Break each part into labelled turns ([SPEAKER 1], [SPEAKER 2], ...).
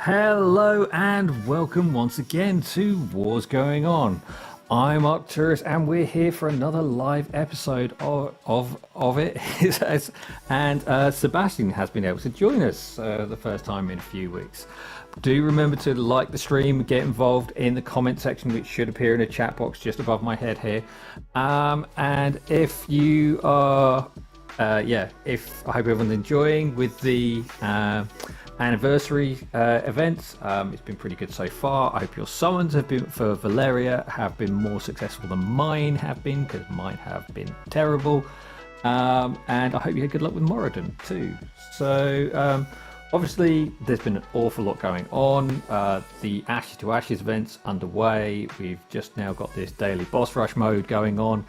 [SPEAKER 1] Hello and welcome once again to Wars Going On. I'm Arcturus and we're here for another live episode of it. And Sebastian has been able to join us the first time in a few weeks. Do remember to like the stream, get involved in the comment section, which should appear in a chat box just above my head here. And if you are, I hope everyone's enjoying with the anniversary events. It's been pretty good so far. I hope your summons have been for Valeria have been more successful than mine have been, because mine have been terrible. And I hope you had good luck with Moradin too. So obviously there's been an awful lot going on. The Ashes to Ashes events underway. We've just now got this daily boss rush mode going on.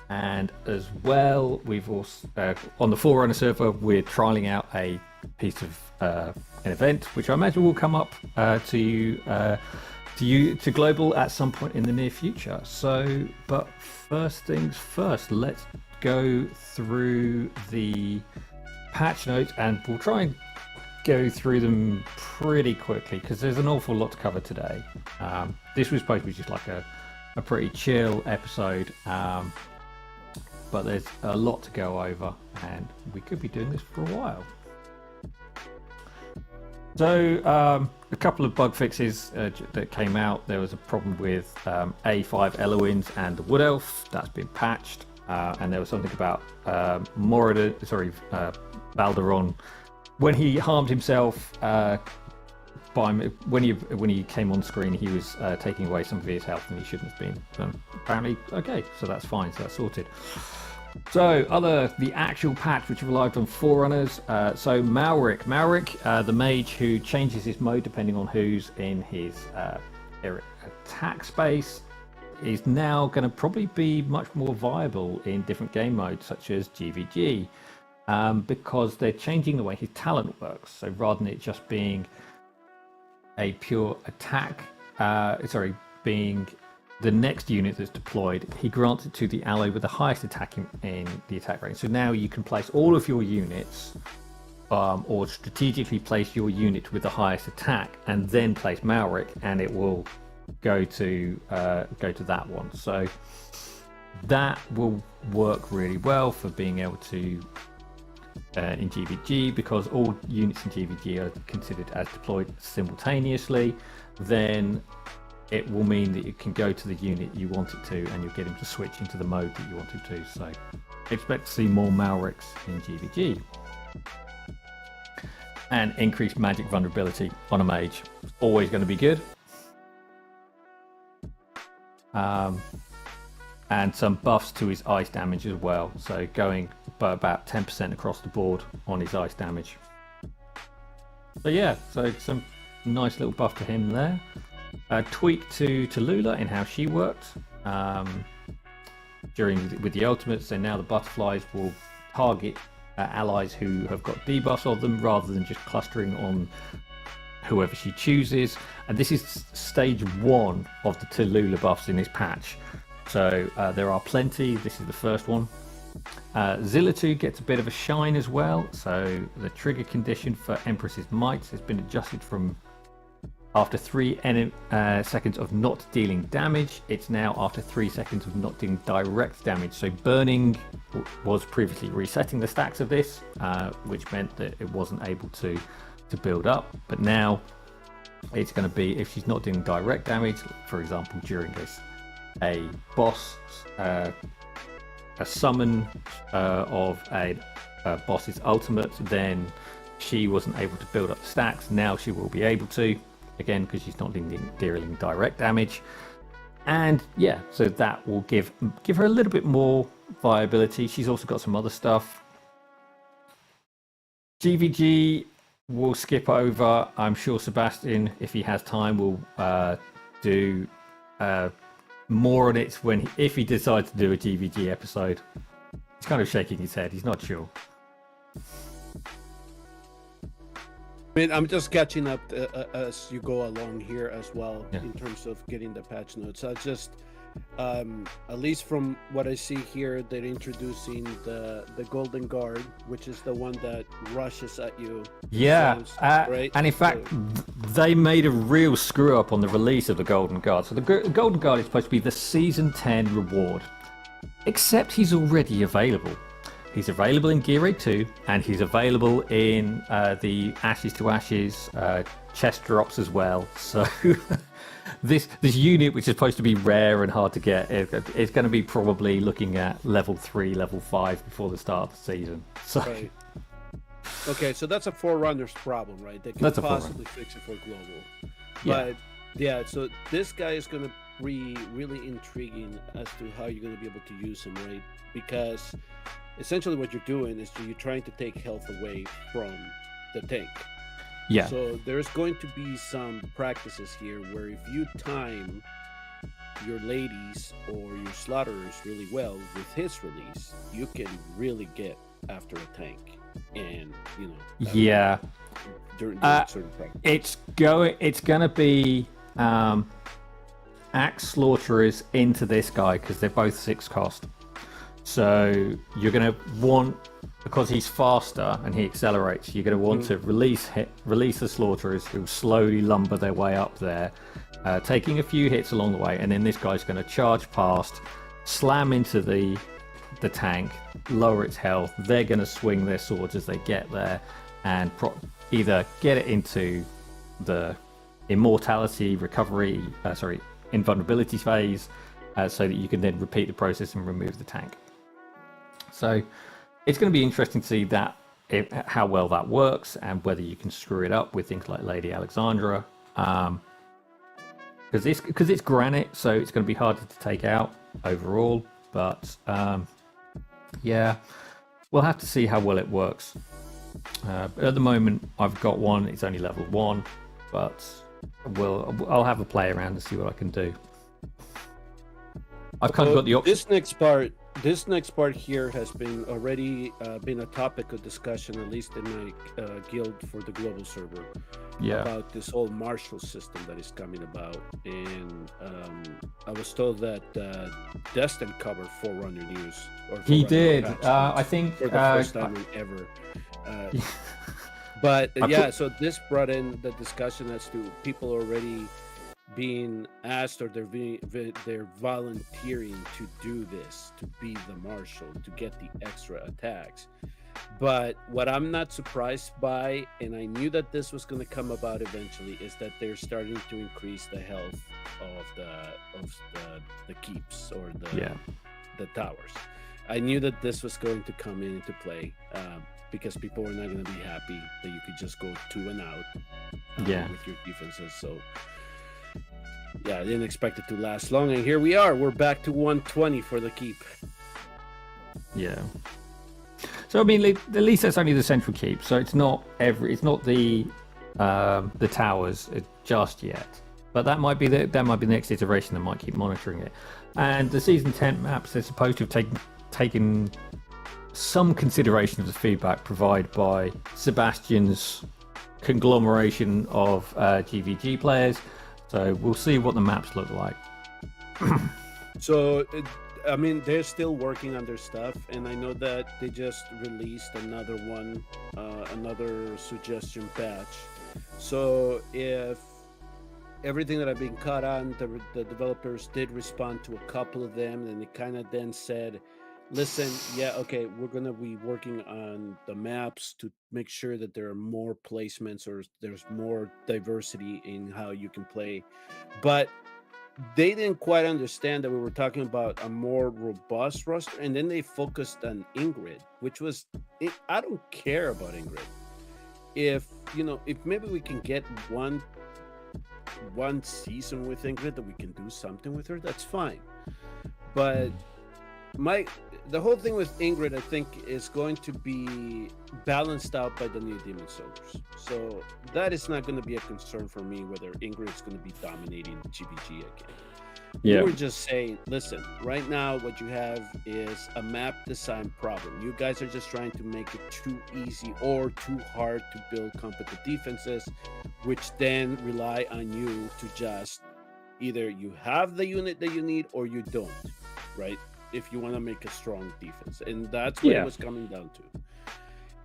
[SPEAKER 1] And as well, we've also on the Forerunner server, we're trialing out a piece of an event, which I imagine will come up to global at some point in the near future. So, but first things first, let's go through the patch notes, and we'll try and go through them pretty quickly because there's an awful lot to cover today. This was supposed to be just like a pretty chill episode, but there's a lot to go over, and we could be doing this for a while. So a couple of bug fixes that came out. There was a problem with A5 Eloins and the Wood Elf. That's been patched. And there was something about Balderon. When he harmed himself, when he came on screen, he was taking away some of his health, and he shouldn't have been. Apparently, okay, so that's fine. So that's sorted. So the actual patch which relied on forerunners. So Malric, the mage who changes his mode depending on who's in his attack space, is now going to probably be much more viable in different game modes such as GVG, because they're changing the way his talent works. So rather than it just being a pure attack, being the next unit that's deployed, he grants it to the ally with the highest attack in the attack range. So now you can place all of your units, or strategically place your unit with the highest attack, and then place Malric, and it will go to that one. So that will work really well for being able to in GVG, because all units in GVG are considered as deployed simultaneously. Then it will mean that you can go to the unit you want it to, and you'll get him to switch into the mode that you want it to. So expect to see more Malrics in GVG. And increased magic vulnerability on a mage. Always going to be good. And some buffs to his ice damage as well. So going by about 10% across the board on his ice damage. So yeah, so some nice little buff to him there. Tweak to Talula in how she worked with the ultimates. So now the butterflies will target allies who have got debuffs on them, rather than just clustering on whoever she chooses. And this is stage 1 of the Talula buffs in this patch. So there are plenty. This is the first one. Zillitu gets a bit of a shine as well. So the trigger condition for Empress's Might has been adjusted from after 3 seconds of not dealing damage. It's now after 3 seconds of not dealing direct damage. So burning was previously resetting the stacks of this, which meant that it wasn't able to build up. But now it's going to be, if she's not doing direct damage, for example during a boss, a summon of a boss's ultimate, then she wasn't able to build up the stacks. Now she will be able to, again, because she's not dealing direct damage. And yeah, so that will give her a little bit more viability. She's also got some other stuff. GVG we'll skip over. I'm sure Sebastian, if he has time, will do more on it if he decides to do a GVG episode. He's kind of shaking his head. He's not sure.
[SPEAKER 2] I mean, I'm just catching up as you go along here as well,
[SPEAKER 1] yeah,
[SPEAKER 2] in terms of getting the patch notes. I just, at least from what I see here, they're introducing the Golden Guard, which is the one that rushes at you.
[SPEAKER 1] Yeah,
[SPEAKER 2] right?
[SPEAKER 1] And in fact, they made a real screw up on the release of the Golden Guard. So the Golden Guard is supposed to be the Season 10 reward, except he's already available. He's available in Gear Raid 2, and he's available in the Ashes to Ashes chest drops as well. So this unit, which is supposed to be rare and hard to get, is going to be probably looking at level 3, level 5 before the start of the season. So. Right.
[SPEAKER 2] Okay, so that's a Forerunner's problem, right? They can possibly fix it for global. But yeah, so this guy is going to be really intriguing as to how you're going to be able to use him, right? Because essentially what you're doing is you're trying to take health away from the tank.
[SPEAKER 1] Yeah.
[SPEAKER 2] So there's going to be some practices here where if you time your ladies or your slaughterers really well with his release, you can really get after a tank. And
[SPEAKER 1] yeah,
[SPEAKER 2] during certain practice.
[SPEAKER 1] It's gonna be axe slaughterers into this guy, because they're both 6 cost. So you're going to want, because he's faster and he accelerates, you're going to want to release the slaughterers who slowly lumber their way up there, taking a few hits along the way, and then this guy's going to charge past, slam into the tank, lower its health. They're going to swing their swords as they get there, and either get it into the immortality recovery, invulnerability phase, so that you can then repeat the process and remove the tank. So it's going to be interesting to see how well that works, and whether you can screw it up with things like Lady Alexandra, because it's granite, so it's going to be harder to take out overall. But yeah, we'll have to see how well it works. At the moment, I've got one. It's only level 1, but I'll have a play around and see what I can do. I've kind of got the option.
[SPEAKER 2] This next part here has been already been a topic of discussion, at least in my guild for the global server. Yeah. About this whole martial system that is coming about, and I was told that Destin covered Forerunner news.
[SPEAKER 1] He did. I think
[SPEAKER 2] for the first time ever. But yeah, so this brought in the discussion as to people already being asked, or they're volunteering to do this, to be the marshal, to get the extra attacks. But what I'm not surprised by, and I knew that this was going to come about eventually, is that they're starting to increase the health of the keeps, or the towers. I knew that this was going to come into play, because people were not going to be happy that you could just go 2 and out with your defenses. So yeah, I didn't expect it to last long, and here we are. We're back to 120 for the keep.
[SPEAKER 1] Yeah. So I mean, at least that's only the central keep. So it's not the towers just yet. But that might be the next iteration that might keep monitoring it. And the season 10 maps, they're supposed to have taken some consideration of the feedback provided by Sebastian's conglomeration of GVG players. So we'll see what the maps look like.
[SPEAKER 2] So, I mean, they're still working on their stuff, and I know that they just released another one, another suggestion batch. So if everything that I've been caught on, the developers did respond to a couple of them, and they kind of then said, listen, yeah, okay, we're going to be working on the maps to make sure that there are more placements, or there's more diversity in how you can play. But they didn't quite understand that we were talking about a more robust roster, and then they focused on Ingrid, which was, I don't care about Ingrid. If maybe we can get one season with Ingrid that we can do something with her, that's fine. But the whole thing with Ingrid, I think, is going to be balanced out by the new Demon Soldiers. So that is not going to be a concern for me, whether Ingrid is going to be dominating GVG again. Yeah. We were just saying, listen, right now what you have is a map design problem. You guys are just trying to make it too easy or too hard to build competent defenses, which then rely on you to just either you have the unit that you need or you don't, right? If you want to make a strong defense, and that's what it was coming down to.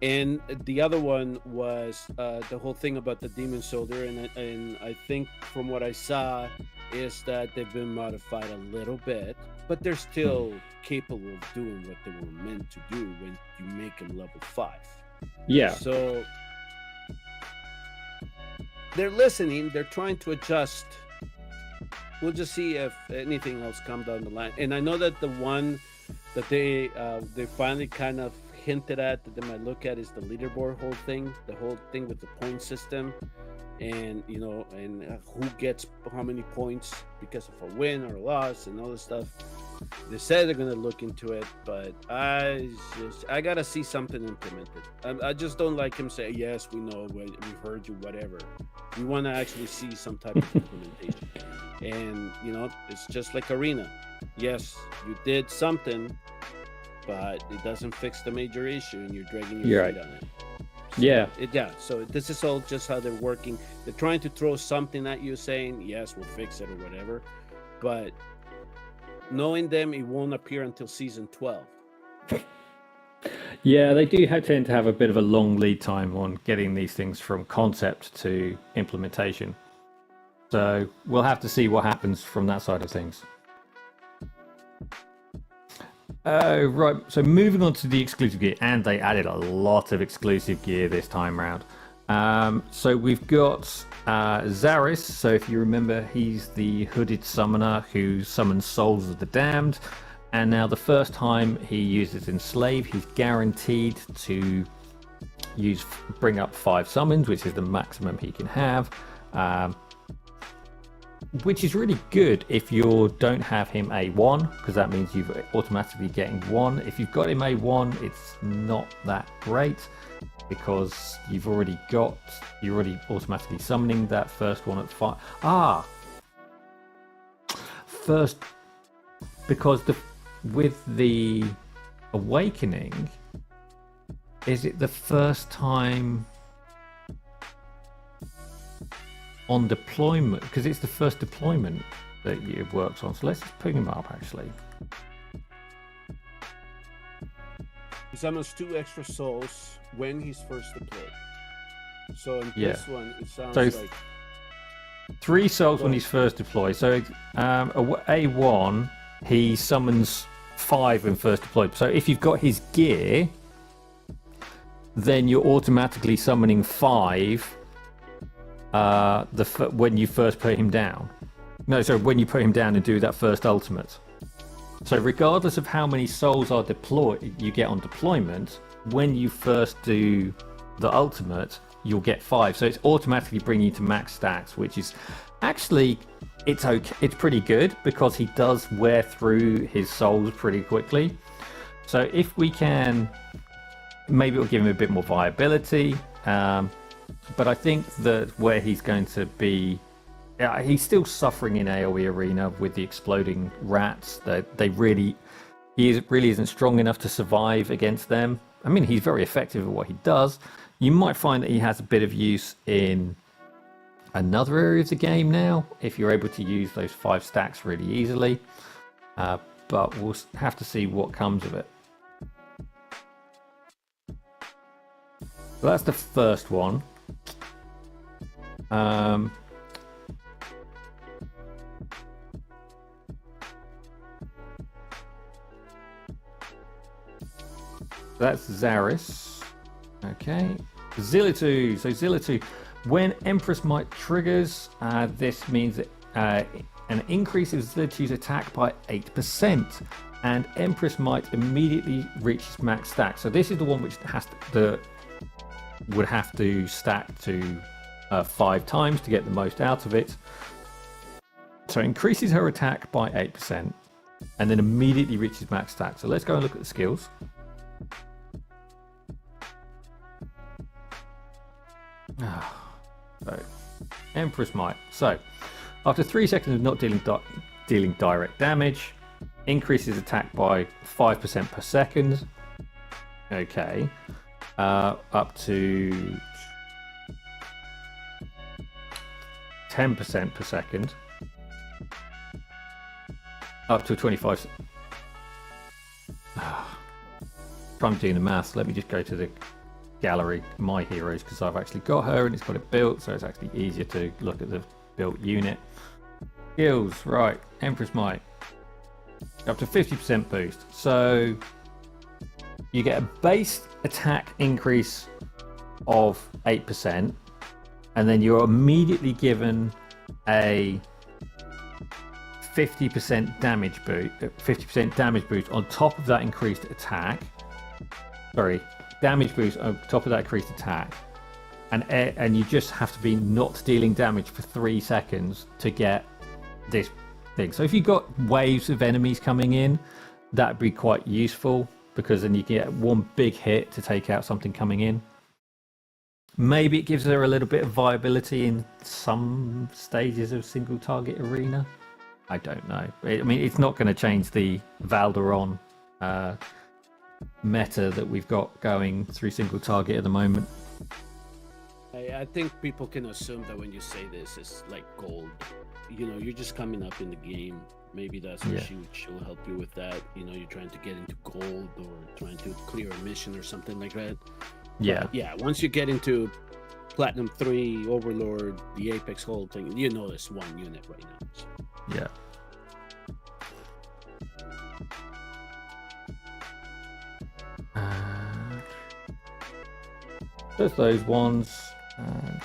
[SPEAKER 2] And the other one was the whole thing about the Demon Soldier, and I think from what I saw is that they've been modified a little bit, but they're still capable of doing what they were meant to do when you make them level 5.
[SPEAKER 1] Yeah.
[SPEAKER 2] So they're listening. They're trying to adjust. We'll just see if anything else comes down the line. And I know that the one that they finally kind of hinted at that they might look at is the leaderboard the whole thing with the point system, and who gets how many points because of a win or a loss and all this stuff. They said they're gonna look into it, but I gotta see something implemented. I just don't like him saying, yes, we know, we've heard you, whatever. We want to actually see some type of implementation. And it's just like Arena. Yes, you did something, but it doesn't fix the major issue, and you're dragging your feet on it. So, so this is all just how they're working. They're trying to throw something at you, saying, yes, we'll fix it or whatever, but knowing them, it won't appear until season 12.
[SPEAKER 1] Yeah, they do tend to have a bit of a long lead time on getting these things from concept to implementation. So we'll have to see what happens from that side of things. Right, so moving on to the exclusive gear, and they added a lot of exclusive gear this time around. So we've got Zaris. So if you remember, he's the hooded summoner who summons souls of the damned. And now the first time he uses Enslave, he's guaranteed to bring up 5 summons, which is the maximum he can have. Which is really good if you don't have him A1, because that means you're automatically getting 1. If you've got him A1, it's not that great, because you're already automatically summoning that first one at 5. First, because with the awakening, is it the first time on deployment? Because it's the first deployment that it works on. So let's just pick him up actually.
[SPEAKER 2] He summons 2 extra souls when he's first deployed. So in this one, it sounds like
[SPEAKER 1] 3 souls when he's first deployed. So A1, he summons 5 when first deployed. So if you've got his gear, then you're automatically summoning 5 when you first put him down. No, sorry, when you put him down and do that first ultimate. So regardless of how many souls are deployed, you get on deployment, when you first do the ultimate, you'll get 5. So it's automatically bringing you to max stats, which is actually, it's okay. It's pretty good because he does wear through his souls pretty quickly. So if we can, maybe it'll give him a bit more viability. But I think that where he's going to be, he's still suffering in AoE Arena with the exploding rats. He really isn't strong enough to survive against them. I mean, he's very effective at what he does. You might find that he has a bit of use in another area of the game now, if you're able to use those 5 stacks really easily. But we'll have to see what comes of it. So that's the first one. That's Zaris. Okay. Zillitu. So Zillitu, when Empress Might triggers, this means that an increase of Zillitu's attack by 8%, and Empress Might immediately reaches max stack. So this is the one which would have to stack to 5 times to get the most out of it. So it increases her attack by 8% and then immediately reaches max stack. So let's go and look at the skills. So Empress Might. So after 3 seconds of not dealing direct damage, increases attack by 5% per second. Okay. Up to 10% per second. Up to 25. I'm doing the maths. Let me just go to the gallery, my heroes, because I've actually got her and it's got it built, so it's actually easier to look at the built unit. Skills, right. Empress Might. Up to 50% boost. So you get a base attack increase of 8%, and then you're immediately given a 50% damage boost. 50% damage boost on top of that increased attack. Sorry, damage boost on top of that increased attack, and you just have to be not dealing damage for 3 seconds to get this thing. So if you've got waves of enemies coming in, that'd be quite useful, because then you get one big hit to take out something coming in. Maybe it gives her a little bit of viability in some stages of single target arena. I don't know. I mean, it's not going to change the Valderon meta that we've got going through single target at the moment.
[SPEAKER 2] I think people can assume that when you say this, it's like gold. You know, you're just coming up in the game. Maybe that's where she'll help you with that. You know, you're trying to get into gold or trying to clear a mission or something like that.
[SPEAKER 1] Yeah.
[SPEAKER 2] But yeah, once you get into Platinum 3, Overlord, the Apex whole thing, you know it's one unit right now. So.
[SPEAKER 1] Yeah. Just those ones. And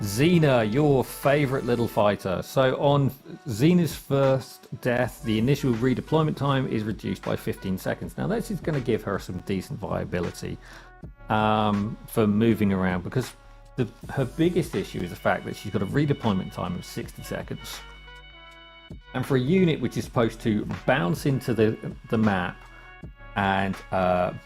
[SPEAKER 1] Xena, your favorite little fighter. So on Xena's first death, the initial redeployment time is reduced by 15 seconds. Now this is going to give her some decent viability for moving around, because her biggest issue is the fact that she's got a redeployment time of 60 seconds. And for a unit which is supposed to bounce into the map and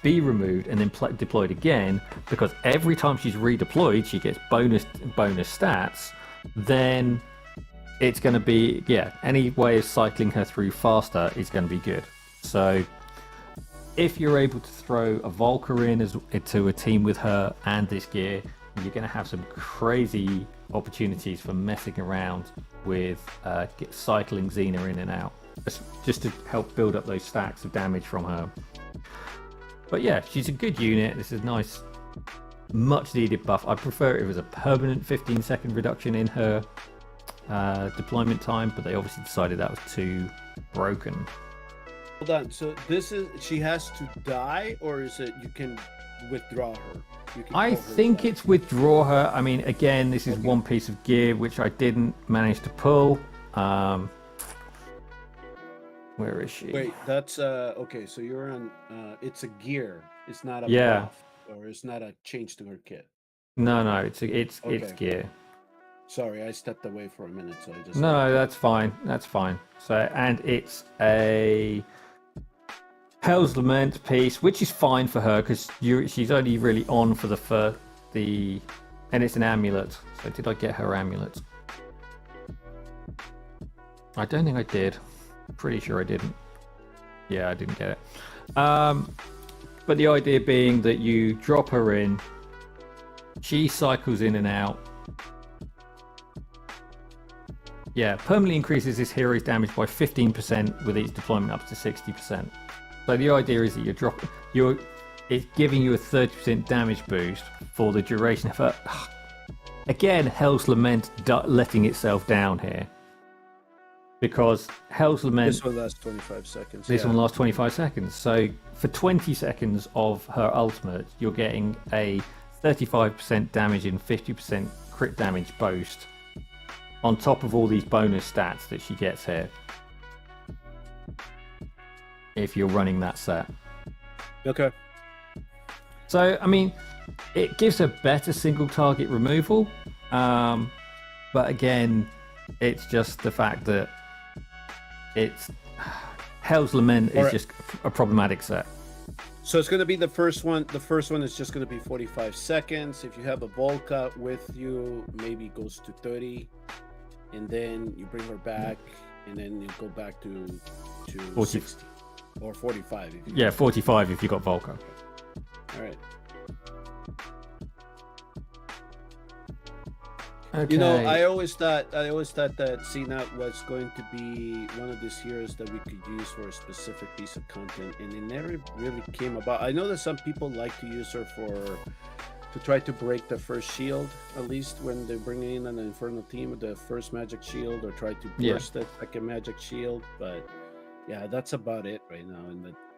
[SPEAKER 1] be removed and then deployed again, because every time she's redeployed she gets bonus stats, then it's going to be, any way of cycling her through faster is going to be good. So if you're able to throw a Volker into a team with her and this gear, you're going to have some crazy opportunities for messing around with cycling Xena in and out, just to help build up those stacks of damage from her. But yeah, she's a good unit. This is nice, much needed buff. I prefer it if it was a permanent 15-second reduction in her deployment time, but they obviously decided that was too broken.
[SPEAKER 2] Hold on, so she has to die, or is it you can withdraw her?
[SPEAKER 1] I think it's withdraw her. I mean, again, this is one piece of gear which I didn't manage to pull. Where is she?
[SPEAKER 2] Wait, that's okay. So you're on. It's a gear. It's not a buff, or it's not a change to her kit.
[SPEAKER 1] No, it's gear.
[SPEAKER 2] Sorry, I stepped away for a minute, so I just.
[SPEAKER 1] No, that's fine. That's fine. So, and it's a Hell's Lament piece, which is fine for her because she's only really on for the and it's an amulet. So did I get her amulet? I don't think I did. Pretty sure I didn't. Yeah, I didn't get it. But the idea being that you drop her in, she cycles in and out. Yeah, permanently increases this hero's damage by 15% with each deployment up to 60%. So the idea is that it's giving you a 30% damage boost for the duration of her. Again, Hell's Lament letting itself down here. Because Hell's Lament...
[SPEAKER 2] This one lasts 25 seconds.
[SPEAKER 1] This one lasts 25 seconds. So for 20 seconds of her ultimate, you're getting a 35% damage and 50% crit damage boost on top of all these bonus stats that she gets here. If you're running that set.
[SPEAKER 2] Okay.
[SPEAKER 1] So, I mean, it gives her better single target removal. But again, it's just the fact that Hell's Lament is just a problematic set.
[SPEAKER 2] So it's going to be the first one. The first one is just going to be 45 seconds. If you have a Volca with you, maybe it goes to 30. And then you bring her back, and then you go back to 60 or 45.
[SPEAKER 1] 45 if you got Volca.
[SPEAKER 2] All right.
[SPEAKER 1] Okay.
[SPEAKER 2] You know, I always thought that CNAT was going to be one of these heroes that we could use for a specific piece of content, and it never really came about. I know that some people like to use her to try to break the first shield, at least when they bring in an Infernal team with the first magic shield, or try to burst the second magic shield. But yeah, that's about it right now.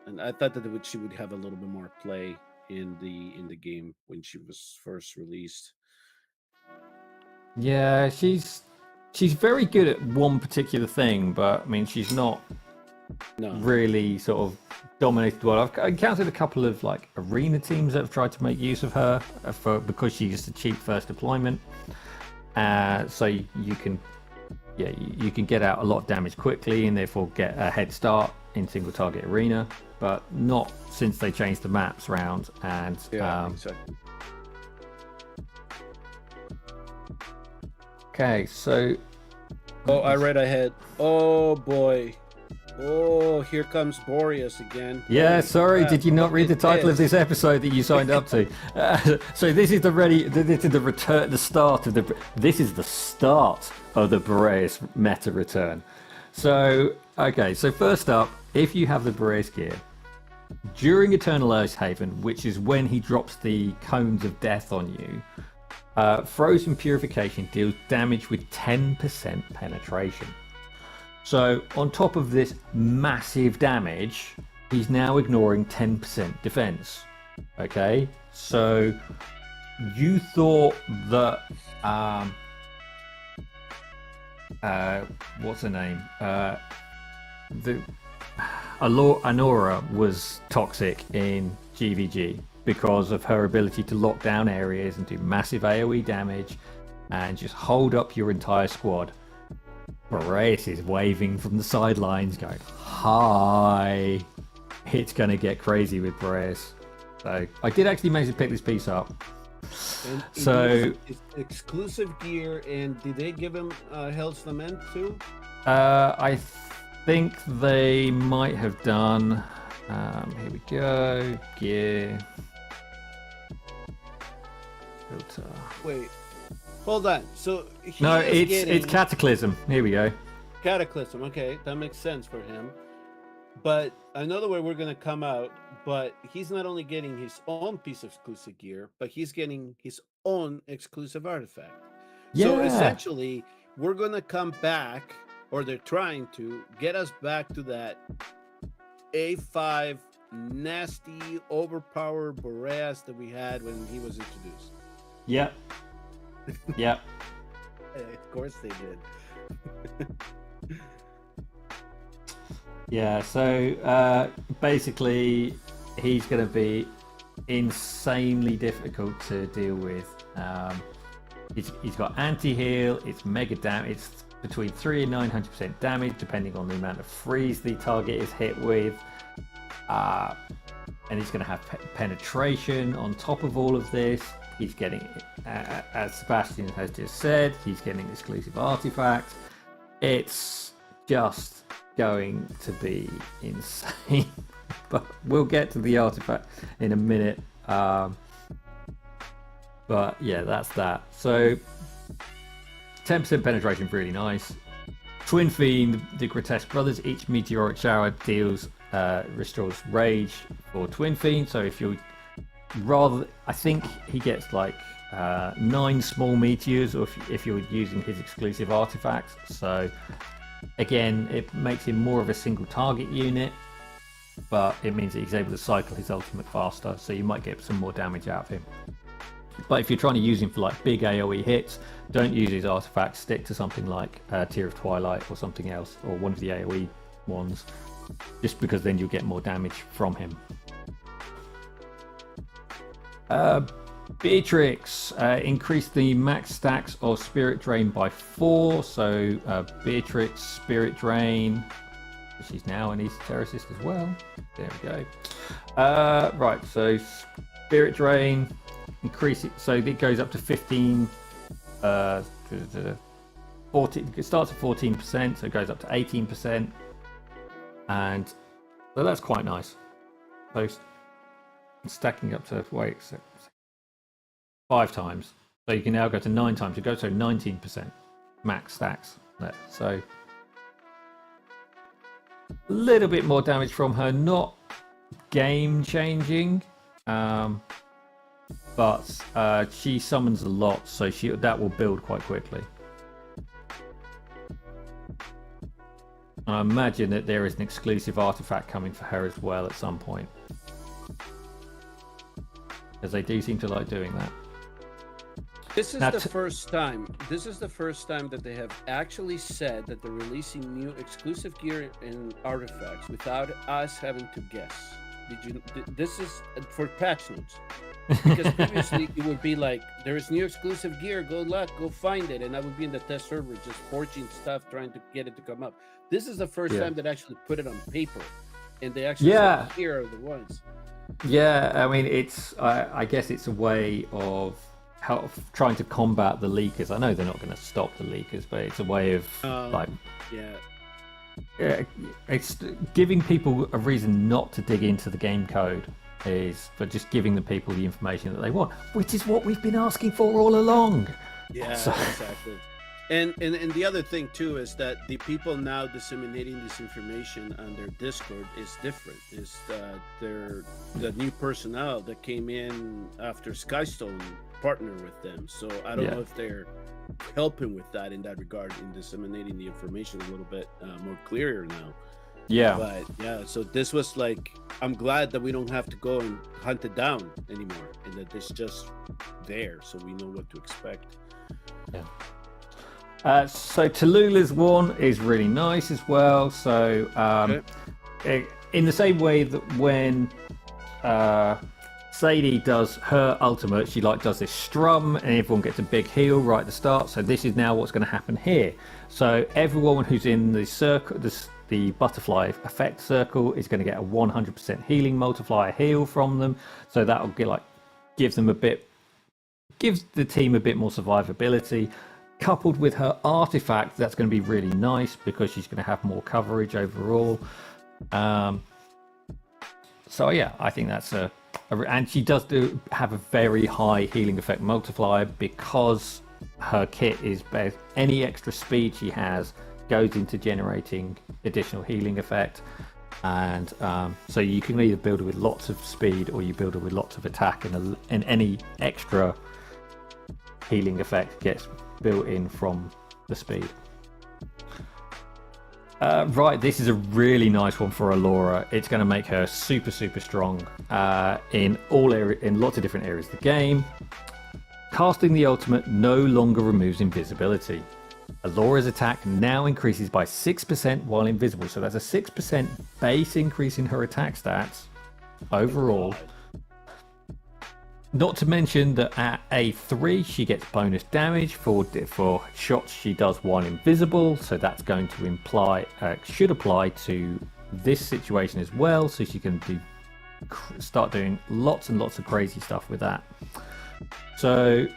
[SPEAKER 2] And I thought that she would have a little bit more play in the game when she was first released.
[SPEAKER 1] Yeah, she's very good at one particular thing, but I mean, she's not really sort of dominated well. I've encountered a couple of like arena teams that have tried to make use of her because she's a cheap first deployment. So you can get out a lot of damage quickly and therefore get a head start in single target arena, but not since they changed the maps round and
[SPEAKER 2] exactly.
[SPEAKER 1] Okay, so
[SPEAKER 2] I read ahead. Oh boy. Oh, here comes Boreas again.
[SPEAKER 1] Yeah,
[SPEAKER 2] Holy
[SPEAKER 1] sorry,
[SPEAKER 2] crap.
[SPEAKER 1] did you not
[SPEAKER 2] Look
[SPEAKER 1] read the
[SPEAKER 2] at
[SPEAKER 1] title of
[SPEAKER 2] this.
[SPEAKER 1] this episode that you signed up to? So this is the return, the start of the. This is the start of the Boreas meta return. So okay, so first up, if you have the Boreas gear during Eternal Ice Haven, which is when he drops the cones of death on you, Frozen Purification deals damage with 10% penetration. So on top of this massive damage, he's now ignoring 10% defense. Okay, so you thought that what's her name? The Anora was toxic in GVG because of her ability to lock down areas and do massive AoE damage and just hold up your entire squad. Boreas is waving from the sidelines going, hi. It's going to get crazy with Boreas. So I did actually manage to pick this piece up.
[SPEAKER 2] And
[SPEAKER 1] So
[SPEAKER 2] it's exclusive gear, and did they give him Hell's Lament too?
[SPEAKER 1] I think they might have done. Here we go. Gear. Filter.
[SPEAKER 2] Wait, hold on. So
[SPEAKER 1] No,
[SPEAKER 2] is
[SPEAKER 1] it's
[SPEAKER 2] getting
[SPEAKER 1] Cataclysm. Here we go.
[SPEAKER 2] Cataclysm. Okay, that makes sense for him. But another way we're gonna come out. But he's not only getting his own piece of exclusive gear, but he's getting his own exclusive artifact. So
[SPEAKER 1] Yeah.
[SPEAKER 2] essentially, we're gonna come back, or they're trying to get us back to that A5 nasty, overpowered Boreas that we had when he was introduced.
[SPEAKER 1] Yep. Yep.
[SPEAKER 2] Of course they did.
[SPEAKER 1] Yeah, so basically he's going to be insanely difficult to deal with. He's got anti-heal, it's mega damage, it's between 3 and 900% damage depending on the amount of freeze the target is hit with. And he's going to have penetration on top of all of this. He's getting, as Sebastian has just said, he's getting exclusive artifacts. It's just going to be insane. But we'll get to the artifact in a minute. But yeah, that's that. So 10% penetration, really nice. Twinfiend, the Grotesque Brothers, each meteoric shower deals restores rage for Twinfiend. So if you're I think he gets like 9 small meteors, or if you're using his exclusive artifacts. So again, it makes him more of a single target unit, but it means that he's able to cycle his ultimate faster, so you might get some more damage out of him. But if you're trying to use him for like big AoE hits, don't use his artifacts. Stick to something like Tear of Twilight or something else, or one of the AoE ones, just because then you'll get more damage from him. Beatrix, increase the max stacks of Spirit Drain by 4. So Beatrix, Spirit Drain. She's now an Esotericist as well. There we go. Right, so Spirit Drain, increase it. So it goes up to 15. 14. It starts at 14%, so it goes up to 18%. And so that's quite nice. So stacking up to 5 times, so you can now go to 9 times. You go to 19% max stacks there. So a little bit more damage from her, not game changing, but she summons a lot, so that will build quite quickly. And I imagine that there is an exclusive artifact coming for her as well at some point, because they do seem to like doing that.
[SPEAKER 2] This is the first time. This is the first time that they have actually said that they're releasing new exclusive gear and artifacts without us having to guess. This is for patch notes, because previously it would be like, there is new exclusive gear. Good luck, go find it, and I would be in the test server just forging stuff, trying to get it to come up. This is the first time that actually put it on paper, and they actually said, here are the ones.
[SPEAKER 1] Yeah, I mean, I guess it's a way of trying to combat the leakers. I know they're not going to stop the leakers, but it's a way of it's giving people a reason not to dig into the game code but just giving the people the information that they want, which is what we've been asking for all along.
[SPEAKER 2] Yeah, exactly. And the other thing too is that the people now disseminating this information on their Discord is different. Is the new personnel that came in after Skystone partner with them. So I don't know if they're helping with that in that regard, in disseminating the information a little bit more clearer now.
[SPEAKER 1] Yeah.
[SPEAKER 2] But yeah, so this was like, I'm glad that we don't have to go and hunt it down anymore, and that it's just there, so we know what to expect.
[SPEAKER 1] Yeah. So Talula's one is really nice as well. So in the same way that when Sadie does her ultimate, she does this strum and everyone gets a big heal right at the start. So this is now what's going to happen here. So everyone who's in the circle, the butterfly effect circle, is going to get a 100% healing multiplier heal from them. So that will gives the team a bit more survivability. Coupled with her artifact, that's going to be really nice because she's going to have more coverage overall. So yeah, I think that's and she does have a very high healing effect multiplier because her kit is any extra speed she has goes into generating additional healing effect. And so you can either build her with lots of speed or you build her with lots of attack, and any extra healing effect gets built in from the speed. Right, this is a really nice one for Allura. It's going to make her super strong in lots of different areas of the game. Casting the ultimate no longer removes invisibility. Allura's attack now increases by 6% while invisible, so that's a 6% base increase in her attack stats overall. Not to mention that at A3 she gets bonus damage for shots she does while invisible, so that's going to should apply to this situation as well, so she can start doing lots and lots of crazy stuff with that. So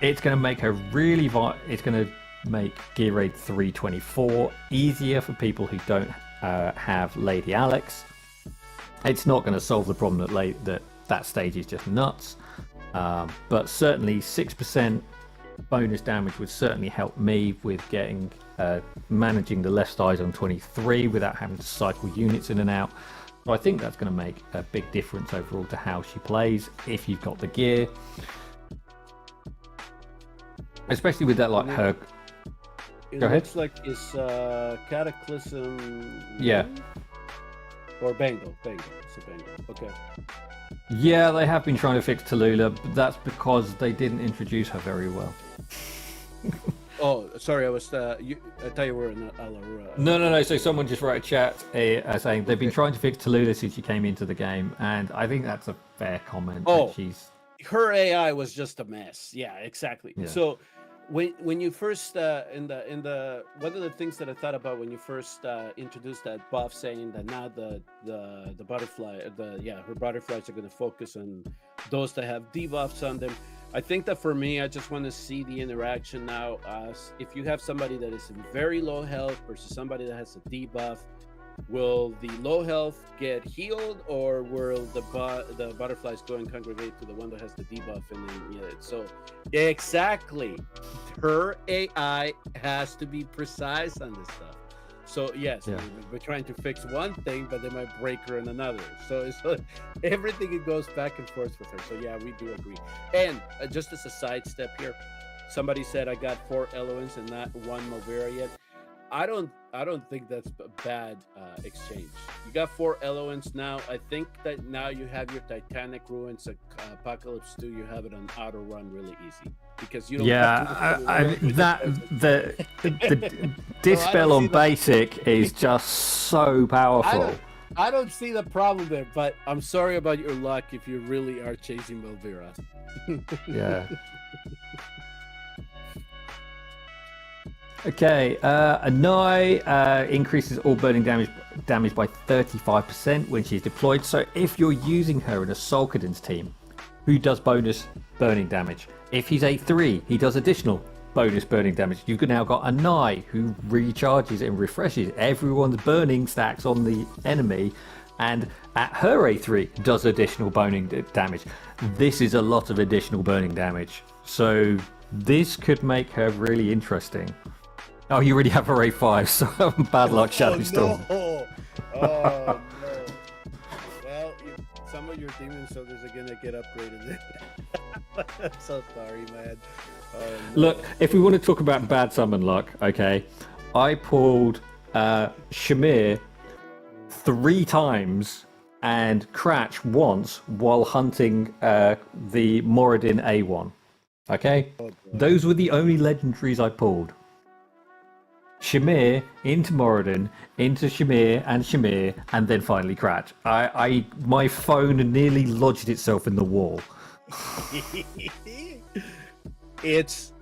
[SPEAKER 1] it's going to make her really it's going to make Gear Raid 324 easier for people who don't have Lady Alex. It's not going to solve the problem that stage is just nuts, but certainly 6% bonus damage would certainly help me with managing the left side on 23 without having to cycle units in and out. So I think that's going to make a big difference overall to how she plays if you've got the gear, especially with that her.
[SPEAKER 2] It
[SPEAKER 1] Go
[SPEAKER 2] looks
[SPEAKER 1] ahead.
[SPEAKER 2] like it's Cataclysm.
[SPEAKER 1] Yeah.
[SPEAKER 2] Or Bangle. It's a Bangle. Okay.
[SPEAKER 1] Yeah, they have been trying to fix Talula, but that's because they didn't introduce her very well.
[SPEAKER 2] Oh, sorry, I thought you were in Allura.
[SPEAKER 1] No. So someone just wrote a chat saying they've been trying to fix Talula since she came into the game, and I think that's a fair comment.
[SPEAKER 2] Oh, her AI was just a mess. Yeah, exactly.
[SPEAKER 1] Yeah.
[SPEAKER 2] So when you first in the one of the things that I thought about when you first introduced that buff, saying that now the butterfly her butterflies are going to focus on those that have debuffs on them. I think that for me, I just want to see the interaction now as if you have somebody that is in very low health versus somebody that has a debuff. Will the low health get healed, or will the butterflies go and congregate to the one that has the debuff? And then so exactly, her AI has to be precise on this stuff. So yes, we're trying to fix one thing, but they might break her in another. So everything it goes back and forth with her. So yeah, we do agree. And just as a sidestep here, somebody said I got 4 elements and not 1 Malvera yet. I don't think that's a bad exchange. You got 4 elements now. I think that now you have your Titanic Ruins, Apocalypse 2. You have it on auto run really easy because you don't.
[SPEAKER 1] Yeah, the dispel on basic is just so powerful.
[SPEAKER 2] I don't see the problem there, but I'm sorry about your luck if you really are chasing Malvera.
[SPEAKER 1] Yeah. Okay, Anai increases all burning damage by 35% when she's deployed. So if you're using her in a Solkadin's team, who does bonus burning damage, if he's A3, he does additional bonus burning damage. You've now got a Nye who recharges and refreshes everyone's burning stacks on the enemy, and at her A3 does additional burning damage. This is a lot of additional burning damage, so this could make her really interesting. Oh, you already have her A5, so bad luck, Shadow Storm.
[SPEAKER 2] No. Oh no. Well, some of your demon soldiers are gonna get upgraded. I'm so sorry, man. Oh, no.
[SPEAKER 1] Look, if we want to talk about bad summon luck, okay, I pulled Shamir 3 times and Cratch once while hunting the Moradin A1. Okay? Those were the only legendaries I pulled. Shamir into Moradin, into Shamir, and then finally Cratch. My phone nearly lodged itself in the wall.
[SPEAKER 2] It's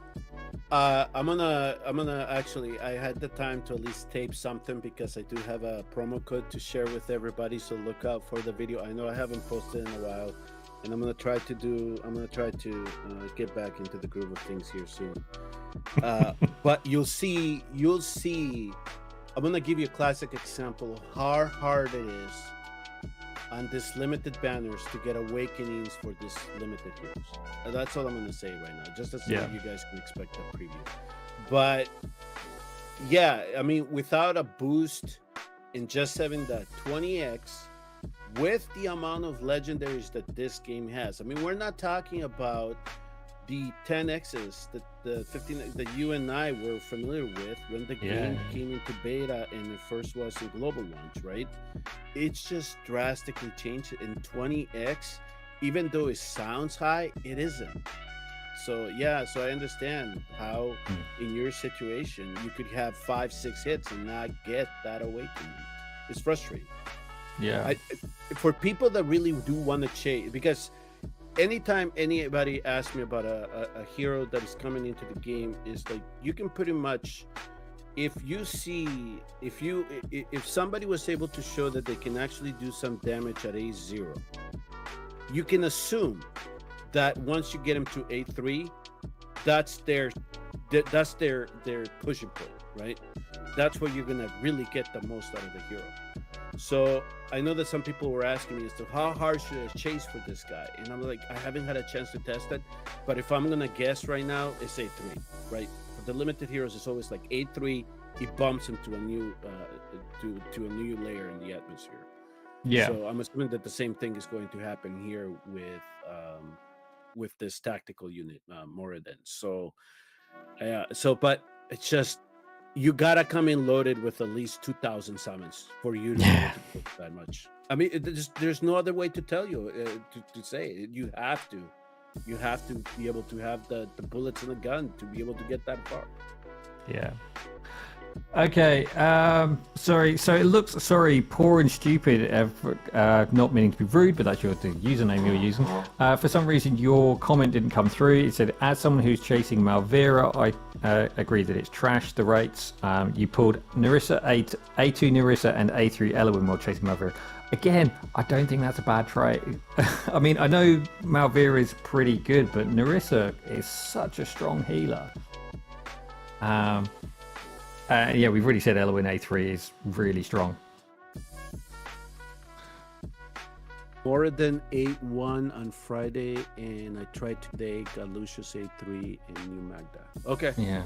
[SPEAKER 2] I'm gonna actually, I had the time to at least tape something because I do have a promo code to share with everybody, so look out for the video. I know I haven't posted in a while, and I'm gonna try to get back into the groove of things here soon. But you'll see I'm gonna give you a classic example of how hard it is on this limited banners to get awakenings for this limited heroes. That's all I'm going to say right now, just as you guys can expect a preview. But yeah, I mean, without a boost in just having the 20x with the amount of legendaries that this game has, I mean, we're not talking about the 10x's that the 15 that you and I were familiar with when the game came into beta and it first was in global launch, right? It's just drastically changed in 20x. Even though it sounds high, it isn't. So yeah, so I understand how in your situation you could have 5-6 hits and not get that awakening. It's frustrating.
[SPEAKER 1] Yeah.
[SPEAKER 2] For people that really do want to chase, because anytime anybody asks me about a hero that is coming into the game, is like, you can pretty much, if somebody was able to show that they can actually do some damage at A0, you can assume that once you get them to A3, that's their pushing point, right? That's where you're gonna really get the most out of the hero. So I know that some people were asking me as to how hard should I chase for this guy, and I'm like, I haven't had a chance to test it, but if I'm gonna guess right now, it's A3, right? For the limited heroes, it's always like A3. He bumps him to a new to a new layer in the atmosphere. Yeah. So I'm assuming that the same thing is going to happen here with this tactical unit, Moradin. So but it's just, you gotta come in loaded with at least 2,000 summons for you to be able to put that much. I mean, there's no other way to tell you to say it. You have to be able to have the bullets in the gun to be able to get that far.
[SPEAKER 1] Yeah. Okay. Sorry. So it looks poor and stupid. Not meaning to be rude, but that's the username you're using. For some reason, your comment didn't come through. It said, as someone who's chasing Malvira, I agree that it's trash. The rates. You pulled Nerissa A2 Nerissa and A3 Eloin while chasing Malvira. Again, I don't think that's a bad trait. I mean, I know Malvira is pretty good, but Nerissa is such a strong healer. Yeah, we've already said Eloin A3 is really strong.
[SPEAKER 2] Moradin 8-1 on Friday, and I tried today, got Lucius A3 and New Magda. Okay.
[SPEAKER 1] Yeah.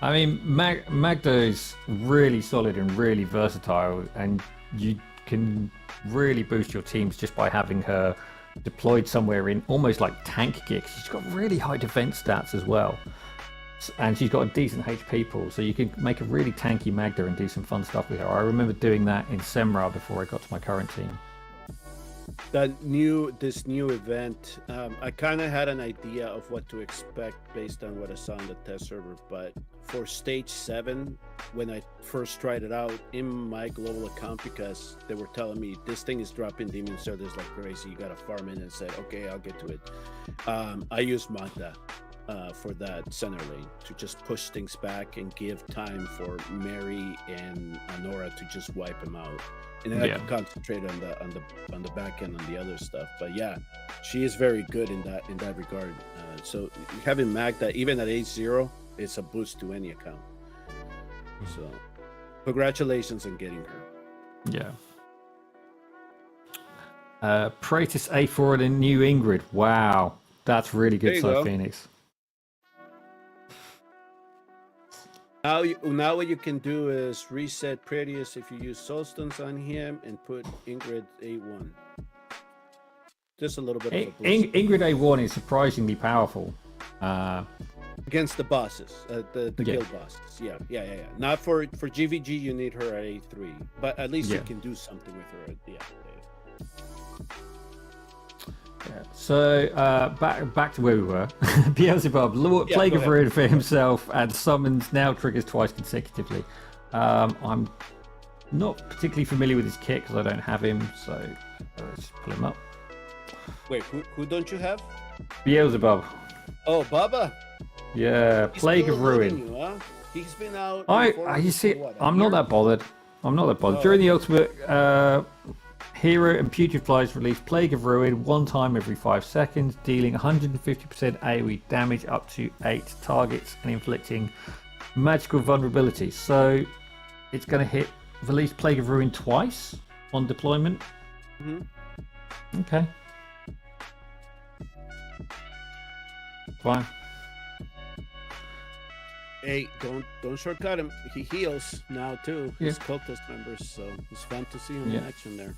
[SPEAKER 1] I mean, Magda is really solid and really versatile, and you can really boost your teams just by having her deployed somewhere in almost like tank gear. She's got really high defense stats as well. And she's got a decent HP pool, so you can make a really tanky Magda and do some fun stuff with her. I remember doing that in Semra before I got to my current team.
[SPEAKER 2] This new event, I kind of had an idea of what to expect based on what I saw on the test server, but for stage 7, when I first tried it out in my global account, because they were telling me this thing is dropping demon servers like crazy, you gotta farm in, and said, okay, I'll get to it. I used Magda. for that center lane to just push things back and give time for Mary and Nora to just wipe him out, and then I can concentrate on the back end on the other stuff. But yeah, she is very good in that regard. So having Magda even at age 0 is a boost to any account. So congratulations on getting her.
[SPEAKER 1] Yeah. Praetus A4 and New Ingrid. Wow, that's really good side, Phoenix.
[SPEAKER 2] Now what you can do is reset Praetus if you use Soulstones on him and put Ingrid A1. Just a little bit of a boost.
[SPEAKER 1] Ingrid A1 is surprisingly powerful.
[SPEAKER 2] Against the bosses, the guild bosses. Yeah. Not for GVG, you need her at A3, but at least you can do something with her. Yeah.
[SPEAKER 1] So back to where we were. Beelzebub, Plague of Ruin for himself, and summons now triggers twice consecutively. I'm not particularly familiar with his kit because I don't have him, so let's pull him up.
[SPEAKER 2] Wait, who don't you have?
[SPEAKER 1] Beelzebub.
[SPEAKER 2] Oh, Bubba.
[SPEAKER 1] Yeah, Plague of Ruin.
[SPEAKER 2] You, huh? He's been out.
[SPEAKER 1] You see, I'm not that bothered. During the ultimate hero and putrid flies release Plague of Ruin one time every 5 seconds, dealing 150% AoE damage up to 8 targets and inflicting magical vulnerability. So it's going to hit release Plague of Ruin twice on deployment. Mm-hmm. Okay. Fine.
[SPEAKER 2] Hey, don't shortcut him. He heals now too. His cultist members, so it's fun to see him in action there.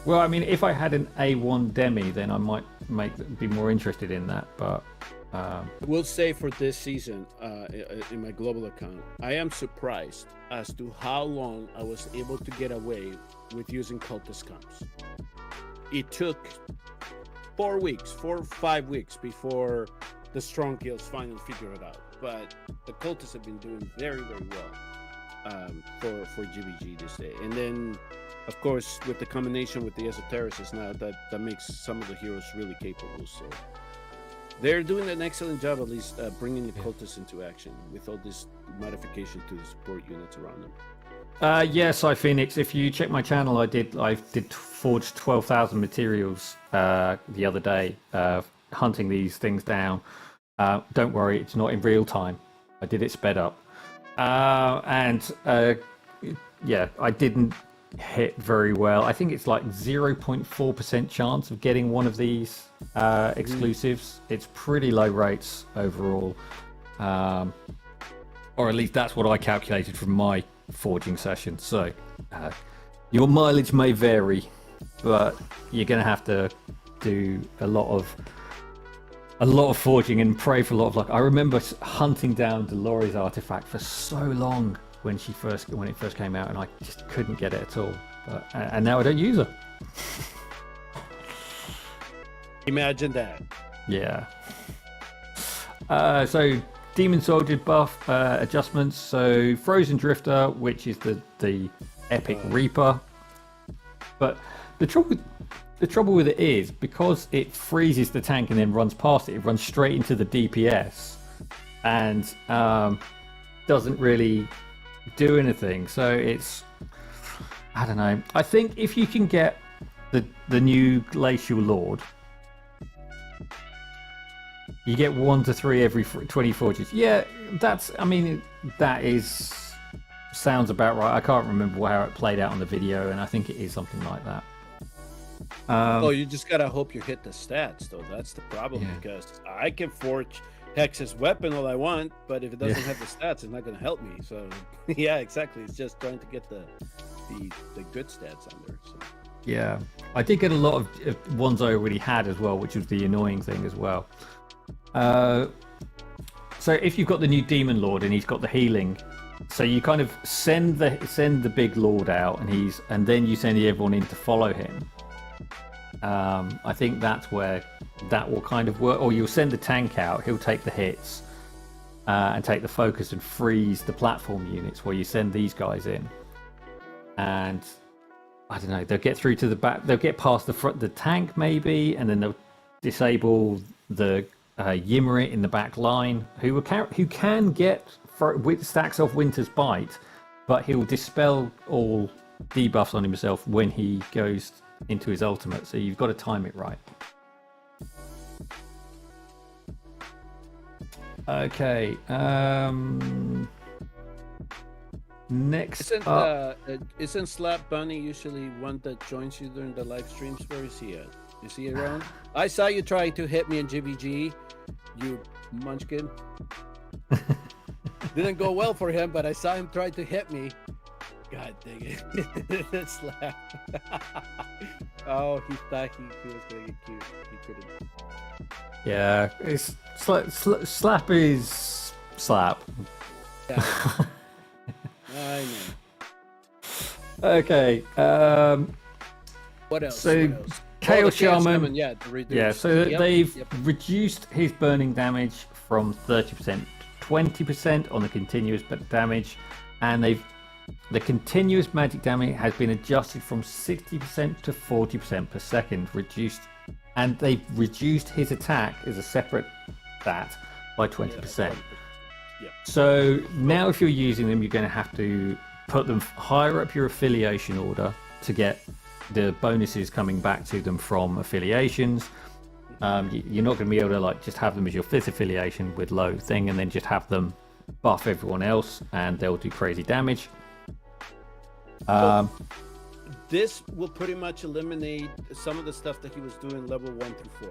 [SPEAKER 1] Well, I mean, if I had an A1 demi, then I might be more interested in that. But
[SPEAKER 2] I will say for this season, in my global account, I am surprised as to how long I was able to get away with using cultist comps. It took 4 or 5 weeks before the strong guilds finally figure it out. But the cultists have been doing very, very well for GBG this day. And then, of course, with the combination with the esotericists now, that makes some of the heroes really capable. So they're doing an excellent job, at least bringing the cultists into action with all this modification to the support units around them.
[SPEAKER 1] Yes, Phoenix. If you check my channel, I did forge 12,000 materials the other day, hunting these things down. Don't worry, it's not in real time. I did it sped up. I didn't hit very well. I think it's like 0.4% chance of getting one of these exclusives. It's pretty low rates overall. Or at least that's what I calculated from my forging session. So your mileage may vary, but you're going to have to do a lot of forging and pray for a lot of luck. I remember hunting down Dolores' artifact for so long when it first came out, and I just couldn't get it at all. And now I don't use her.
[SPEAKER 2] Imagine that.
[SPEAKER 1] Yeah. So Demon Soldier buff adjustments. So Frozen Drifter, which is the epic Reaper. But the trouble with it is, because it freezes the tank and then runs past it, it runs straight into the DPS and doesn't really do anything. So it's, I don't know. I think if you can get the new Glacial Lord, you get 1 to 3 every 20 forges. Yeah, sounds about right. I can't remember how it played out on the video, and I think it is something like that.
[SPEAKER 2] You just gotta hope you hit the stats, though. That's the problem, because I can forge Hex's weapon all I want, but if it doesn't have the stats, it's not gonna help me. So, yeah, exactly. It's just trying to get the good stats on there. So.
[SPEAKER 1] Yeah, I did get a lot of ones I already had as well, which was the annoying thing as well. So if you've got the new Demon Lord and he's got the healing, so you kind of send the big Lord out, and then you send everyone in to follow him. I think that's where that will kind of work. Or you'll send the tank out, he'll take the hits and take the focus and freeze the platform units, where you send these guys in. And I don't know, they'll get through to the back, they'll get past the tank maybe, and then they'll disable the Yimmerit in the back line, who can get stacks off Winter's Bite, but he'll dispel all debuffs on himself when he goes into his ultimate. So you've got to time it right. Okay. Next
[SPEAKER 2] isn't Slap Bunny usually one that joins you during the live streams? Where is he at? You see it around? I saw you trying to hit me in GBG, you munchkin. Didn't go well for him, but I saw him try to hit me. God dang it. Slap. Oh, he thought he was going to get cute. He couldn't.
[SPEAKER 1] Yeah, it's Slap is Slap.
[SPEAKER 2] Yeah. I know.
[SPEAKER 1] Okay.
[SPEAKER 2] What else?
[SPEAKER 1] So, Chaos Shaman.
[SPEAKER 2] Yeah,
[SPEAKER 1] so they've reduced his burning damage from 30% to 20% on the continuous damage, and the continuous magic damage has been adjusted from 60% to 40% per second, and they've reduced his attack as a separate stat by 20%.
[SPEAKER 2] Yeah.
[SPEAKER 1] So now if you're using them, you're going to have to put them higher up your affiliation order to get the bonuses coming back to them from affiliations. You're not going to be able to just have them as your 5th affiliation with low thing and then just have them buff everyone else and they'll do crazy damage.
[SPEAKER 2] This will pretty much eliminate some of the stuff that he was doing level 1 through 4.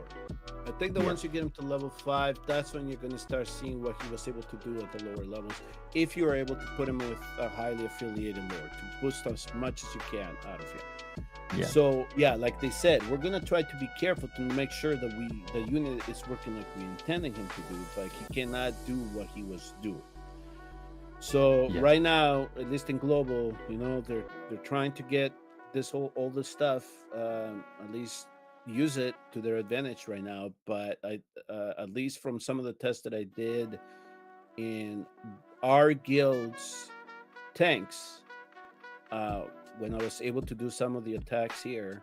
[SPEAKER 2] I think that once you get him to level 5, that's when you're going to start seeing what he was able to do at the lower levels. If you're able to put him with a highly affiliated lord to boost as much as you can out of him. Yeah. So like they said, we're gonna try to be careful to make sure that the unit is working like we intended him to do, but he cannot do what he was doing. So right now, at least in global, they're trying to get all this stuff, at least use it to their advantage right now. But at least from some of the tests that I did in our guild's tanks, when I was able to do some of the attacks here,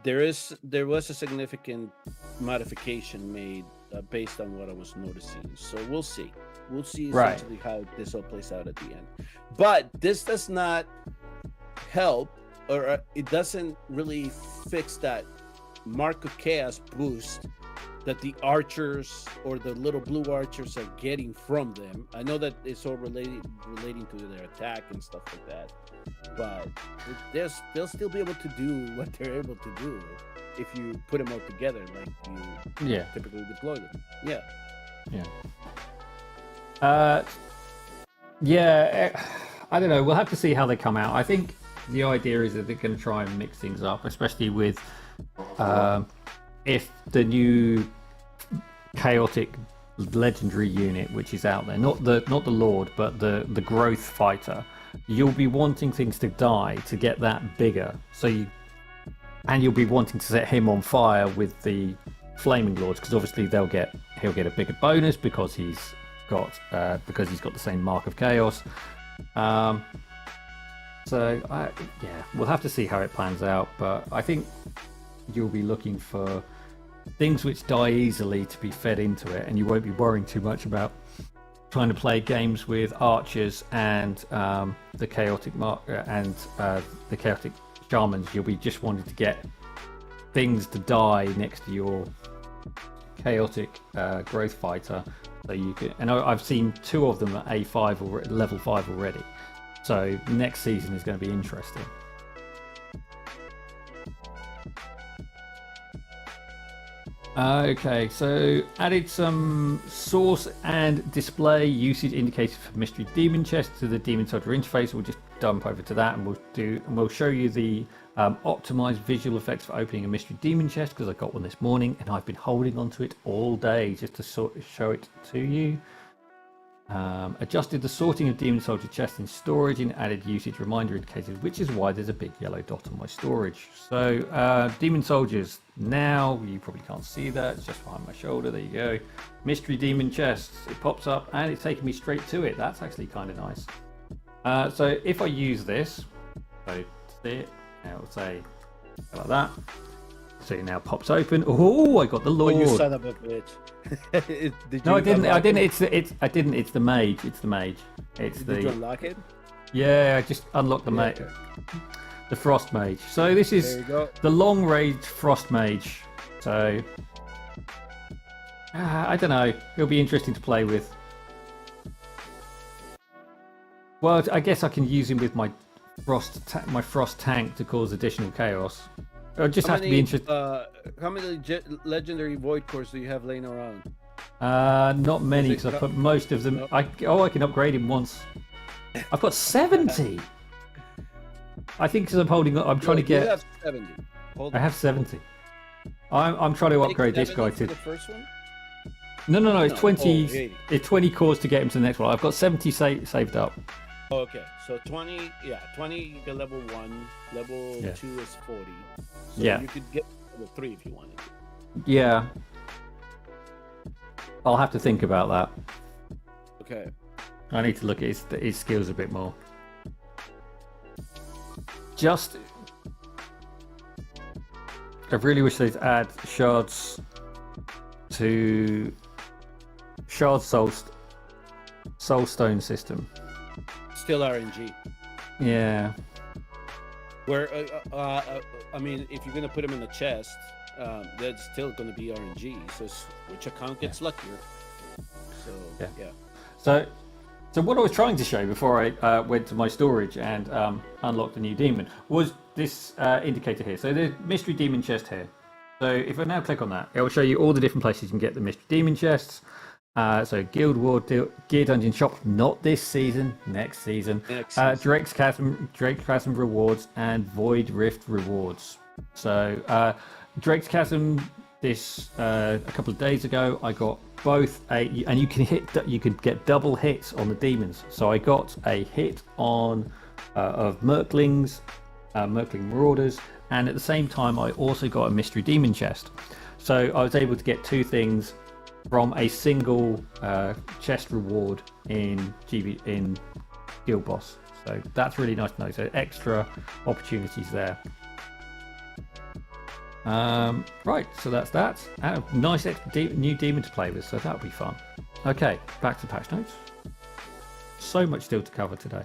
[SPEAKER 2] there was a significant modification made based on what I was noticing. So we'll see essentially how this all plays out at the end. But this does not help, or it doesn't really fix that Mark of Chaos boost that the archers or the little blue archers are getting from them. I know that it's all relating to their attack and stuff like that, but they'll still be able to do what they're able to do if you put them all together like you typically deploy them.
[SPEAKER 1] I don't know, we'll have to see how they come out. I think the idea is that they're going to try and mix things up, especially with if the new chaotic legendary unit which is out there, not the Lord but the growth fighter, you'll be wanting things to die to get that bigger, and you'll be wanting to set him on fire with the flaming lords, because obviously he'll get a bigger bonus because he's got the same Mark of Chaos. We'll have to see how it plans out, but I think you'll be looking for things which die easily to be fed into it, and you won't be worrying too much about trying to play games with archers and the chaotic the chaotic shamans. You'll be just wanting to get things to die next to your chaotic growth fighter, so you can. And I've seen 2 of them at A5 or level 5 already. So next season is going to be interesting. Okay, so added some source and display usage indicators for mystery demon chest to the demon soldier interface. We'll just dump over to that, and we'll show you the optimized visual effects for opening a mystery demon chest, because I got one this morning and I've been holding onto it all day just to show it to you. Adjusted the sorting of demon soldier chests in storage and added usage reminder indicators, which is why there's a big yellow dot on my storage. So demon soldiers, now you probably can't see that, it's just behind my shoulder. There you go, mystery demon chests. It pops up and it's taking me straight to it. That's actually kind of nice. So if I use this, so see it, it'll say like that. So it now pops open. Oh, I got the Lord.
[SPEAKER 2] Oh, you son of a bitch.
[SPEAKER 1] No, I didn't. I didn't. I didn't. It's the mage. It's the mage.
[SPEAKER 2] Did you unlock it?
[SPEAKER 1] Yeah, I just unlocked the mage.
[SPEAKER 2] Okay.
[SPEAKER 1] The frost mage. So this is the long range frost mage. So I don't know. It'll be interesting to play with. Well, I guess I can use him with my frost tank to cause additional chaos. It'll just have to be interesting.
[SPEAKER 2] How many legendary void cores do you have laying around?
[SPEAKER 1] Not many because I put most of them. I can upgrade him once. I've got 70. I think because I'm trying to get.
[SPEAKER 2] You have 70.
[SPEAKER 1] I have 70. I'm trying to upgrade this guy to
[SPEAKER 2] the first one.
[SPEAKER 1] No. It's 20. It's 20 cores to get him to the next one. I've got 70 saved up.
[SPEAKER 2] Oh, okay, so 20. Yeah, 20. The level 1. Level 2 is 40. So you could get level 3 if you wanted.
[SPEAKER 1] Yeah. I'll have to think about that.
[SPEAKER 2] Okay.
[SPEAKER 1] I need to look at his skills a bit more. I really wish they'd add shards to soulstone system.
[SPEAKER 2] Still RNG.
[SPEAKER 1] Yeah.
[SPEAKER 2] Where I mean, if you're gonna put them in the chest, that's still gonna be RNG. So which account gets luckier? So yeah.
[SPEAKER 1] So what I was trying to show before I went to my storage and unlocked a new demon was this indicator here. So the mystery demon chest here. So if I now click on that, it will show you all the different places you can get the mystery demon chests. So Guild War, Gear Dungeon Shop, not this season, next season. Drake's Chasm rewards and Void Rift rewards. So Drake's Chasm, a couple of days ago, I got both and you can get double hits on the demons. So I got a hit on of Merklings, Merkling Marauders, and at the same time I also got a mystery demon chest. So I was able to get two things from a single chest reward in Guild Boss. So that's really nice to know. So extra opportunities there. Right, so that's that. Nice new demon to play with, so that'll be fun. Okay, back to patch notes. So much still to cover today.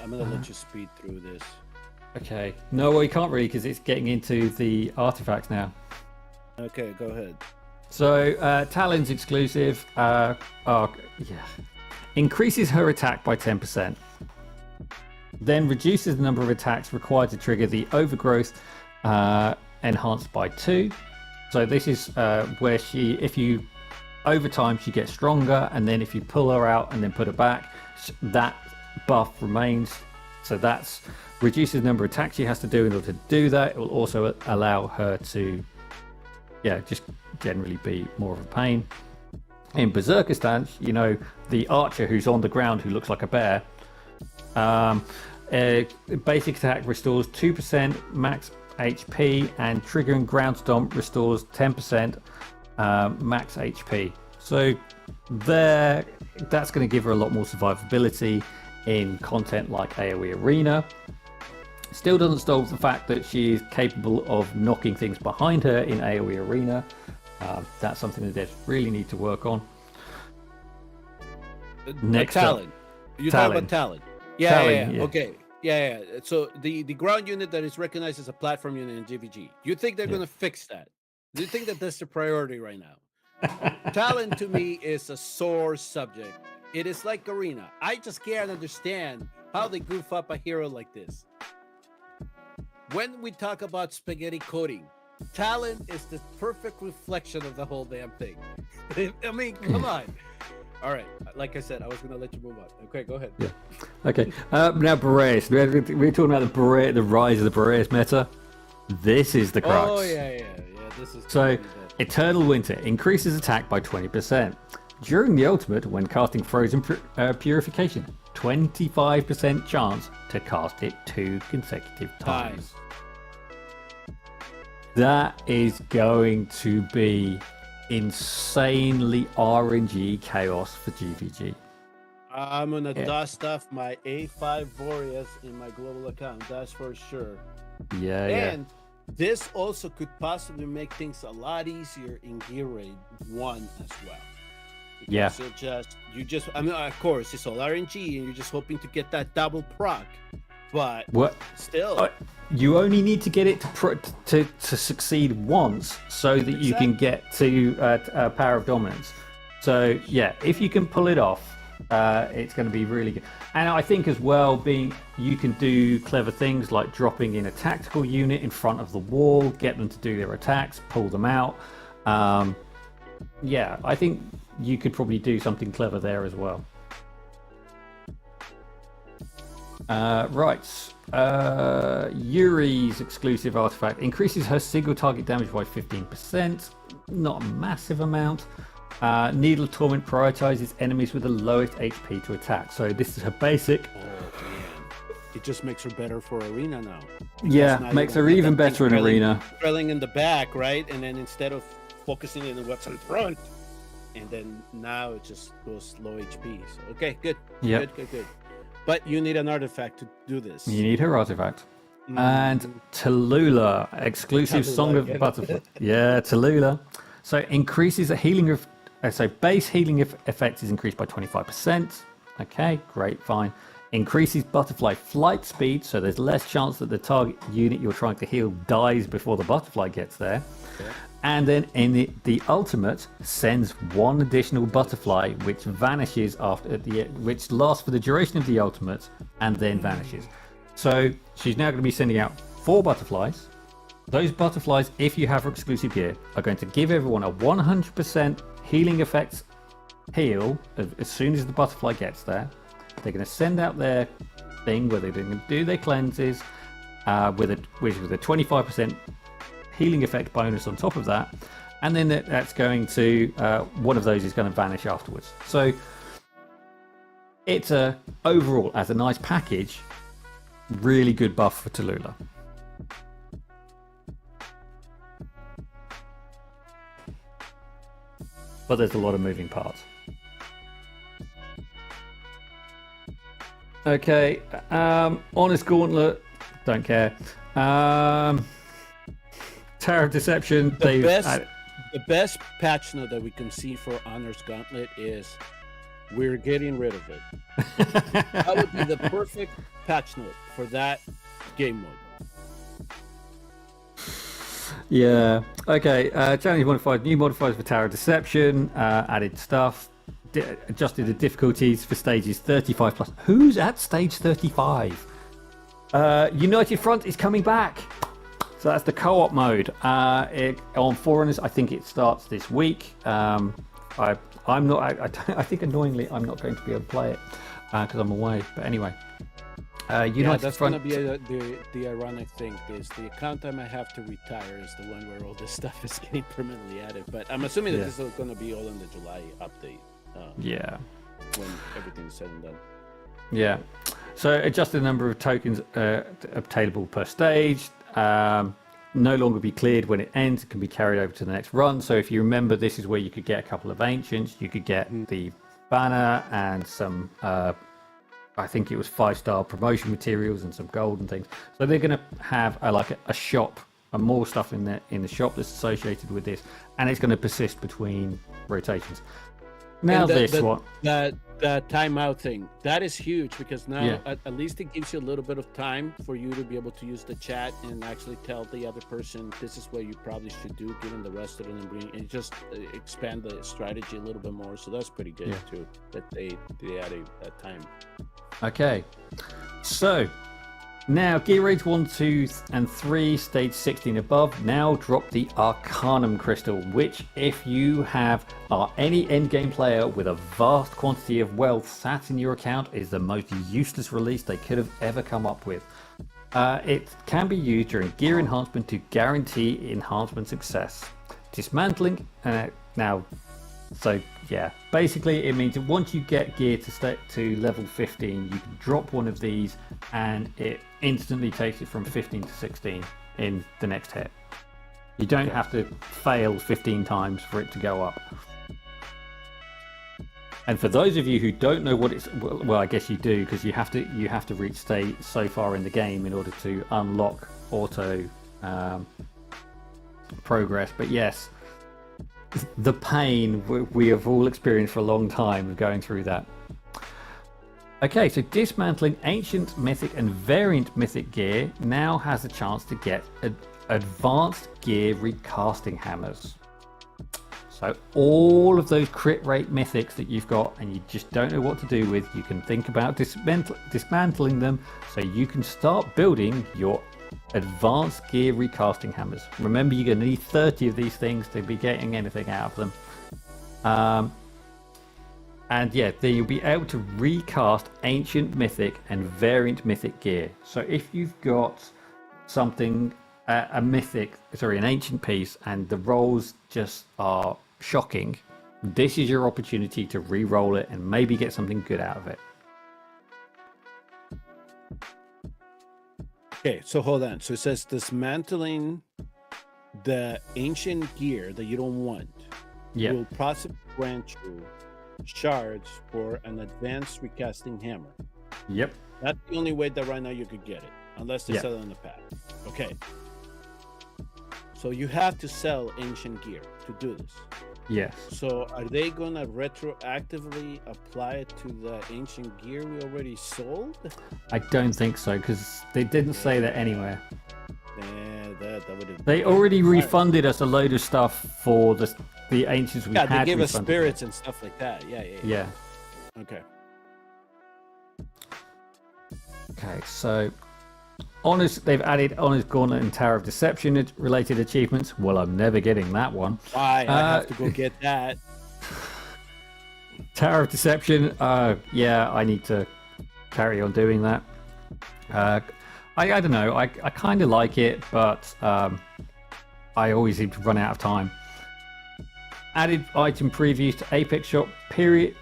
[SPEAKER 2] I'm gonna let you speed through this.
[SPEAKER 1] Okay. No, well, you can't really because it's getting into the artifacts now.
[SPEAKER 2] Okay, go ahead.
[SPEAKER 1] So, Talon's exclusive. Increases her attack by 10%. Then reduces the number of attacks required to trigger the overgrowth enhanced by 2. So this is where over time she gets stronger, and then if you pull her out and then put her back, that buff remains. So that's reduces the number of attacks she has to do in order to do that. It will also allow her to just generally be more of a pain. In Berserker stance, the archer who's on the ground who looks like a bear, basic attack restores 2% max HP, and triggering ground stomp restores 10% max HP. So that's going to give her a lot more survivability in content like AoE Arena. Still doesn't stop the fact that she is capable of knocking things behind her in AoE Arena. That's something that they really need to work on.
[SPEAKER 2] Next Talon. You talk about Talon. Yeah. Okay. Yeah. So the ground unit that is recognized as a platform unit in GVG, you think they're going to fix that? Do you think that that's the priority right now? Talon to me is a sore subject. It is like Arena. I just can't understand how they goof up a hero like this. When we talk about spaghetti coating, Talon is the perfect reflection of the whole damn thing. I mean, come on. All right, like I said, I was going to let you move on. Okay, go ahead.
[SPEAKER 1] Yeah. Okay. Now Boreas. We're talking about the rise of the Boreas meta. This is the crux.
[SPEAKER 2] Oh yeah. This is
[SPEAKER 1] so. Eternal Winter increases attack by 20%. During the ultimate, when casting Frozen Purification, 25% chance to cast it 2 consecutive times. Nice. That is going to be insanely RNG chaos for GVG.
[SPEAKER 2] I'm gonna dust off my A5 Boreas in my global account, that's for sure. And this also could possibly make things a lot easier in gear raid 1 as well. Because you just I mean, of course it's all RNG and you're just hoping to get that double proc, but still
[SPEAKER 1] you only need to get it to succeed once so that you can get to Power of Dominance. So yeah, if you can pull it off, it's going to be really good. And I think as well, you can do clever things like dropping in a tactical unit in front of the wall, get them to do their attacks, pull them out. Yeah, I think you could probably do something clever there as well. Right. Yuri's exclusive artifact increases her single target damage by 15%. Not a massive amount. Needle Torment prioritizes enemies with the lowest HP to attack. So this is her basic.
[SPEAKER 2] Oh man, it just makes her better for arena now.
[SPEAKER 1] Yeah, makes her even better in arena.
[SPEAKER 2] Drilling in the back, right? And then instead of focusing on what's in front, and then now it just goes low HP. So okay, good.
[SPEAKER 1] Yeah.
[SPEAKER 2] Good. But you need an artifact to do this.
[SPEAKER 1] You need her artifact. And Talula, exclusive Song of Butterfly. Yeah, Talula. So increases a healing of. So base healing effect is increased by 25%. Okay, great, fine. Increases butterfly flight speed, so there's less chance that the target unit you're trying to heal dies before the butterfly gets there. Okay. And then in the ultimate, sends one additional butterfly, which vanishes which lasts for the duration of the ultimate, and then vanishes. So she's now going to be sending out 4 butterflies. Those butterflies, if you have her exclusive gear, are going to give everyone a 100% healing effects heal as soon as the butterfly gets there. They're going to send out their thing where they're going to do their cleanses with a 25% healing effect bonus on top of that, and then that's going to one of those is going to vanish afterwards. So it's overall, as a nice package, really good buff for Talula. But there's a lot of moving parts. Okay, Honest Gauntlet, don't care. Tower of Deception.
[SPEAKER 2] The best patch note that we can see for Honest Gauntlet is we're getting rid of it. That would be the perfect patch note for that game mode.
[SPEAKER 1] Yeah. Okay. Challenge modifiers. New modifiers for Tower of Deception. Added stuff. Adjusted the difficulties for stages 35 plus. Who's at stage 35? United Front is coming back. So that's the co-op mode. On Forerunners, I think it starts this week. I'm not. I think annoyingly, I'm not going to be able to play it because I'm away. But anyway.
[SPEAKER 2] That's going to be the ironic thing is the account I might have to retire is the one where all this stuff is getting permanently added. But I'm assuming that this is going to be all in the July update. When everything's said and done. Yeah.
[SPEAKER 1] So adjust the number of tokens obtainable per stage. No longer be cleared when it ends. It can be carried over to the next run. So if you remember, this is where you could get a couple of ancients. You could get the banner and some. I think it was 5-star promotion materials and some gold and things. So they're going to have a shop and more stuff in the shop that's associated with this, and it's going to persist between rotations. Now
[SPEAKER 2] that timeout thing, that is huge because now at least it gives you a little bit of time for you to be able to use the chat and actually tell the other person this is what you probably should do, given the rest of it, and just expand the strategy a little bit more. So that's pretty good too, that they added that time.
[SPEAKER 1] Okay, so now gear raids 1, 2, and 3, stage 16 above, now drop the Arcanum Crystal, which if you are any endgame player with a vast quantity of wealth sat in your account, is the most useless release they could have ever come up with. It can be used during gear enhancement to guarantee enhancement success. Dismantling, basically it means that once you get gear to level 15, you can drop one of these and it instantly takes it from 15 to 16 in the next hit. You don't have to fail 15 times for it to go up. And for those of you who don't know what it's, well, I guess you do, because you have to reach state so far in the game in order to unlock auto progress. But yes, the pain we have all experienced for a long time of going through that. Okay, so dismantling ancient mythic and variant mythic gear now has a chance to get advanced gear recasting hammers. So all of those crit rate mythics that you've got and you just don't know what to do with, you can think about dismantling them so you can start building your advanced gear recasting hammers. Remember, you're going to need 30 of these things to be getting anything out of them. And yeah, then you'll be able to recast ancient mythic and variant mythic gear. So if you've got something, an ancient piece, and the rolls just are shocking, this is your opportunity to re-roll it and maybe get something good out of it.
[SPEAKER 2] Okay, so hold on. So it says dismantling the ancient gear that you don't want.
[SPEAKER 1] Yeah.
[SPEAKER 2] Will possibly grant you shards for an advanced recasting hammer.
[SPEAKER 1] Yep.
[SPEAKER 2] That's the only way that right now you could get it, unless they sell it on the path. Okay. So you have to sell ancient gear to do this.
[SPEAKER 1] Yes.
[SPEAKER 2] So are they gonna retroactively apply it to the ancient gear we already sold?
[SPEAKER 1] I don't think so, because they didn't say that anywhere.
[SPEAKER 2] Yeah, that would have.
[SPEAKER 1] They already refunded us a load of stuff for the ancients we had.
[SPEAKER 2] Yeah, they gave us
[SPEAKER 1] refunded.
[SPEAKER 2] spirits and stuff like that. Yeah. Okay.
[SPEAKER 1] Okay, so honors, they've added Honor's Gauntlet and Tower of Deception related achievements. Well, I'm never getting that one.
[SPEAKER 2] Why? I have to go get that.
[SPEAKER 1] Tower of Deception, yeah, I need to carry on doing that. I don't know, I kind of like it, but I always seem to run out of time. Added item previews to Apex Shop period.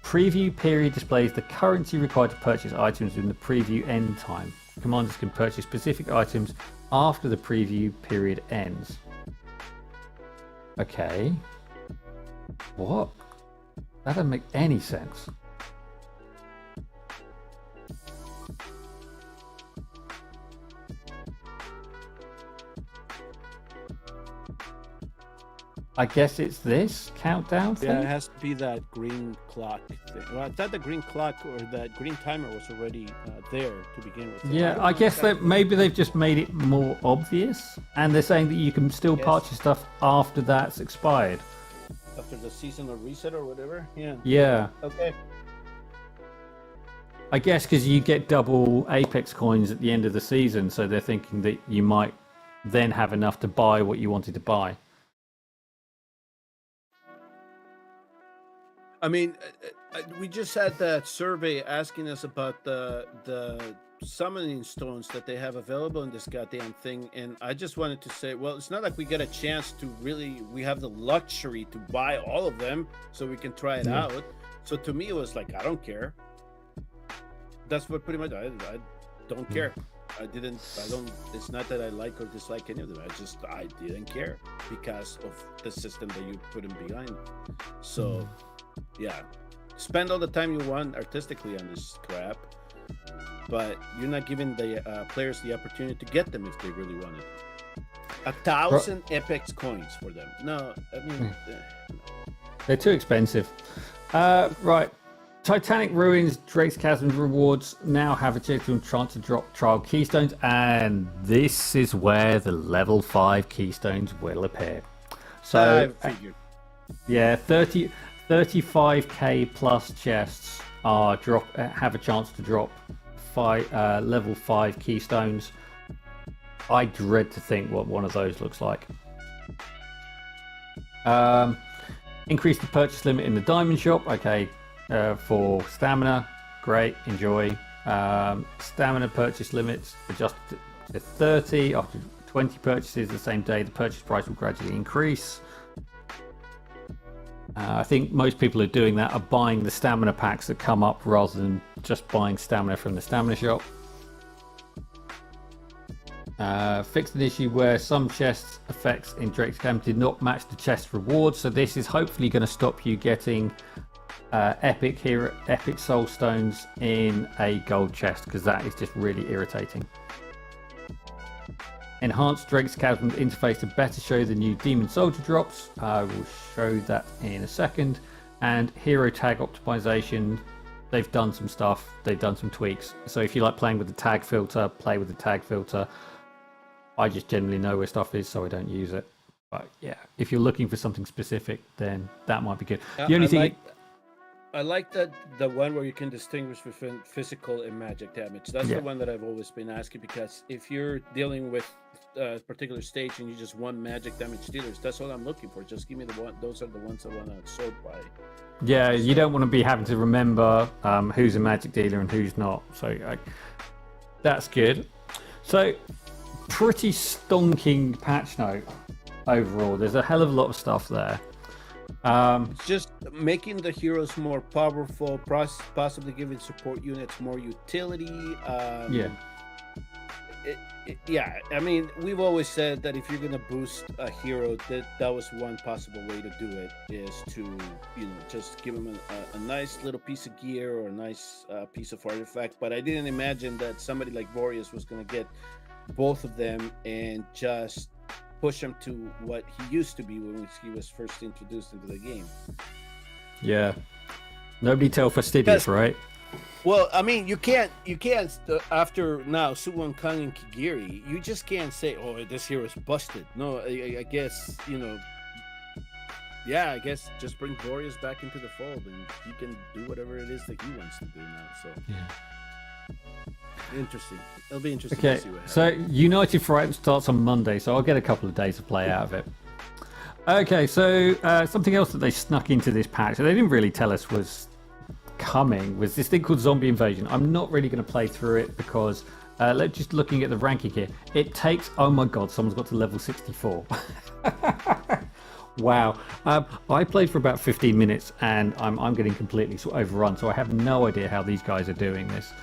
[SPEAKER 1] Preview period displays the currency required to purchase items in the preview end time. Commanders can purchase specific items after the preview period ends. Okay. What? That doesn't make any sense. I guess it's this countdown thing?
[SPEAKER 2] Yeah, it has to be that green clock thing. Well, I thought the green clock or that green timer was already there to begin with.
[SPEAKER 1] Yeah, I guess that maybe they've just made it more obvious, and they're saying that you can still purchase stuff after that's expired.
[SPEAKER 2] After the seasonal reset or whatever? Yeah.
[SPEAKER 1] Yeah.
[SPEAKER 2] Okay.
[SPEAKER 1] I guess because you get double Apex coins at the end of the season, so they're thinking that you might then have enough to buy what you wanted to buy.
[SPEAKER 2] I mean, we just had that survey asking us about the summoning stones that they have available in this goddamn thing, and I just wanted to say, well, it's not like we get a chance to we have the luxury to buy all of them so we can try it out. So to me, it was like, I don't care. That's what pretty much I don't care. It's not that I like or dislike any of them. I didn't care because of the system that you put in behind. So yeah, spend all the time you want artistically on this crap, but you're not giving the players the opportunity to get them if they really want it. 1,000 Apex coins for them. No, I mean,
[SPEAKER 1] they're too expensive. Right. Titanic Ruins Drake's Chasm rewards now have a chance to drop trial keystones, and this is where the level 5 keystones will appear. So,
[SPEAKER 2] I figured.
[SPEAKER 1] Yeah, 35k plus chests have a chance to drop level 5 keystones. I dread to think what one of those looks like. Increase the purchase limit in the diamond shop. Okay. For stamina, great, enjoy. Stamina purchase limits adjusted to 30. After 20 purchases the same day, the purchase price will gradually increase. I think most people who are doing that are buying the stamina packs that come up rather than just buying stamina from the stamina shop. Fixed an issue where some chests effects in Drake's Camp did not match the chest rewards, so this is hopefully going to stop you getting epic soul stones in a gold chest, because that is just really irritating. Enhanced Drake's Chasm interface to better show the new Demon Soldier drops. I will show that in a second. And hero tag optimization. They've done some stuff. They've done some tweaks. So if you like playing with the tag filter, play with the tag filter. I just generally know where stuff is, so I don't use it. But yeah, if you're looking for something specific, then that might be good. The only thing.
[SPEAKER 2] I like that the one where you can distinguish between physical and magic damage. That's the one that I've always been asking, because if you're dealing with a particular stage and you just want magic damage dealers, that's what I'm looking for. Just give me the one. Those are the ones I want to sort by.
[SPEAKER 1] Yeah, you don't want to be having to remember who's a magic dealer and who's not. So that's good. So pretty stonking patch note overall. There's a hell of a lot of stuff there.
[SPEAKER 2] Just making the heroes more powerful, possibly giving support units more utility. Yeah, I mean, we've always said that if you're gonna boost a hero, that was one possible way to do it, is to just give him a nice little piece of gear or a nice piece of artifact. But I didn't imagine that somebody like Boreas was gonna get both of them and just push him to what he used to be when he was first introduced into the game.
[SPEAKER 1] Yeah, nobody tell Fastidious, right?
[SPEAKER 2] Well, I mean, you can't after now Suwon Kang and Kigiri, you just can't say, oh, this hero's busted. No, I guess I guess just bring Boreas back into the fold and he can do whatever it is that he wants to do now. So interesting. It'll be interesting to see what happens.
[SPEAKER 1] So United Frame starts on Monday, so I'll get a couple of days to play out of it. Okay, so something else that they snuck into this patch, they didn't really tell us was coming, was this thing called Zombie Invasion. I'm not really going to play through it because just looking at the ranking here, it takes, oh my god, someone's got to level 64. Wow. I played for about 15 minutes and I'm getting completely overrun, so I have no idea how these guys are doing this.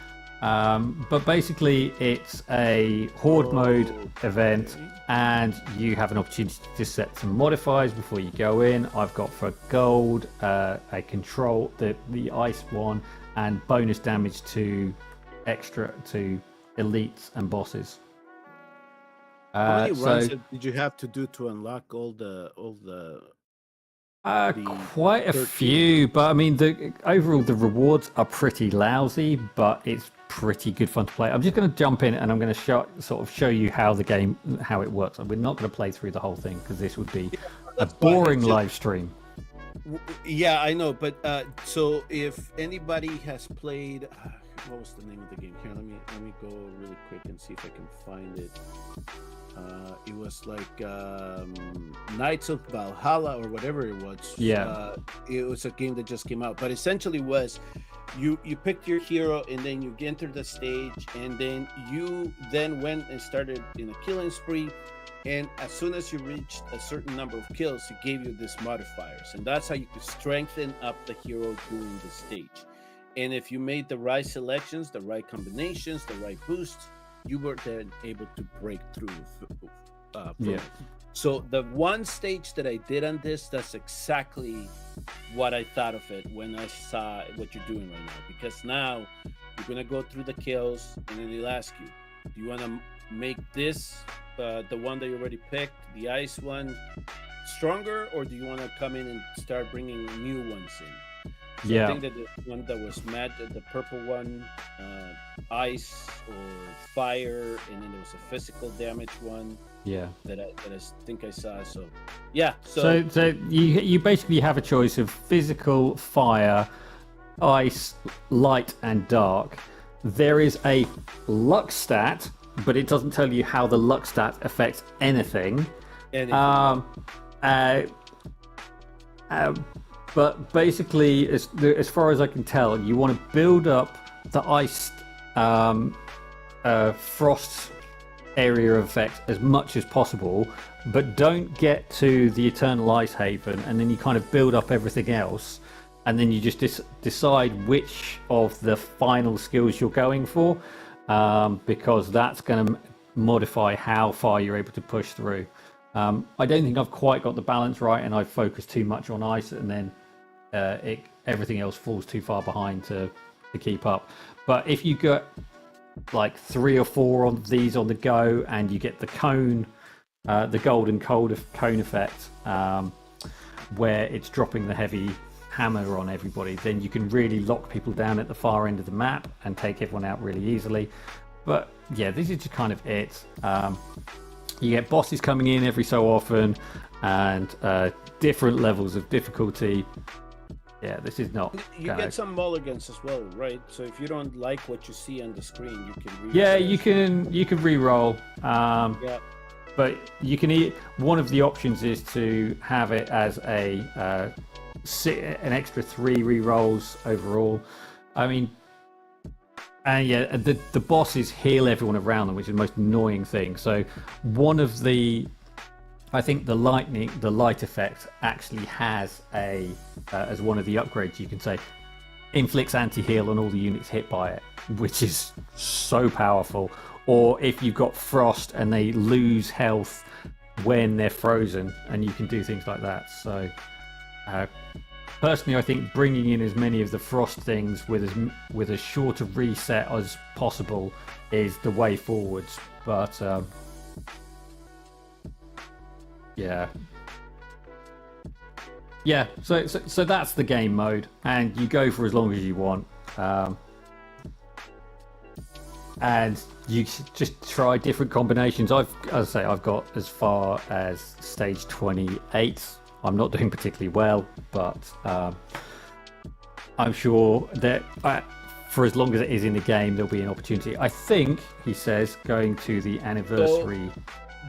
[SPEAKER 1] But basically it's a horde mode event and you have an opportunity to set some modifiers before you go in. I've got for gold a control, the ice one, and bonus damage to elites and bosses.
[SPEAKER 2] How many runs did you have to do to unlock all the
[SPEAKER 1] quite a
[SPEAKER 2] 13.
[SPEAKER 1] few, but I mean, overall the rewards are pretty lousy, but it's pretty good fun to play. I'm just going to jump in and I'm going to show you how the game, how it works. We're not going to play through the whole thing because this would be a boring live stream.
[SPEAKER 2] Yeah, I know, but so if anybody has played, what was the name of the game? Here, let me go really quick and see if I can find it. It was like Knights of Valhalla or whatever it was.
[SPEAKER 1] Yeah.
[SPEAKER 2] It was a game that just came out, but essentially was you picked your hero and then you entered the stage and then you went and started in a killing spree. And as soon as you reached a certain number of kills, it gave you these modifiers, and that's how you could strengthen up the hero during the stage. And if you made the right selections, the right combinations, the right boosts, you were then able to break through. So the one stage that I did on this, that's exactly what I thought of it when I saw what you're doing right now. Because now you're gonna go through the kills, and then they'll ask you, do you want to make this the one that you already picked, the ice one, stronger, or do you want to come in and start bringing new ones in? So I think that the one that was the purple one, ice or fire, and then there was a physical damage one. Yeah. That I think I saw. So yeah. So
[SPEAKER 1] you basically have a choice of physical, fire, ice, light, and dark. There is a luck stat, but it doesn't tell you how the luck stat affects anything. But basically, as far as I can tell, you want to build up the ice frost area effect as much as possible, but don't get to the Eternal Ice Haven, and then you kind of build up everything else, and then you just decide which of the final skills you're going for, because that's going to modify how far you're able to push through. I don't think I've quite got the balance right, and I've focused too much on ice, and then everything else falls too far behind to keep up. But if you get like 3 or 4 of these on the go, and you get the cone, the golden cone effect, where it's dropping the heavy hammer on everybody, then you can really lock people down at the far end of the map and take everyone out really easily. But yeah, this is just kind of it. You get bosses coming in every so often, and different levels of difficulty. Yeah, this is not.
[SPEAKER 2] You get some mulligans as well, right? So if you don't like what you see on the screen, you can.
[SPEAKER 1] Yeah, you can re-roll.
[SPEAKER 2] Yeah.
[SPEAKER 1] But you can one of the options is to have it as an extra 3 re-rolls overall. I mean, and yeah, the bosses heal everyone around them, which is the most annoying thing. So one of the, I think the light effect actually has as one of the upgrades, you can say, inflicts anti-heal on all the units hit by it, which is so powerful. Or if you've got frost and they lose health when they're frozen, and you can do things like that. So personally, I think bringing in as many of the frost things with as short a reset as possible is the way forwards. But yeah. So that's the game mode, and you go for as long as you want. And you just try different combinations. As I say, I've got as far as stage 28. I'm not doing particularly well, but I'm sure that for as long as it is in the game, there'll be an opportunity. I think, he says, going to the anniversary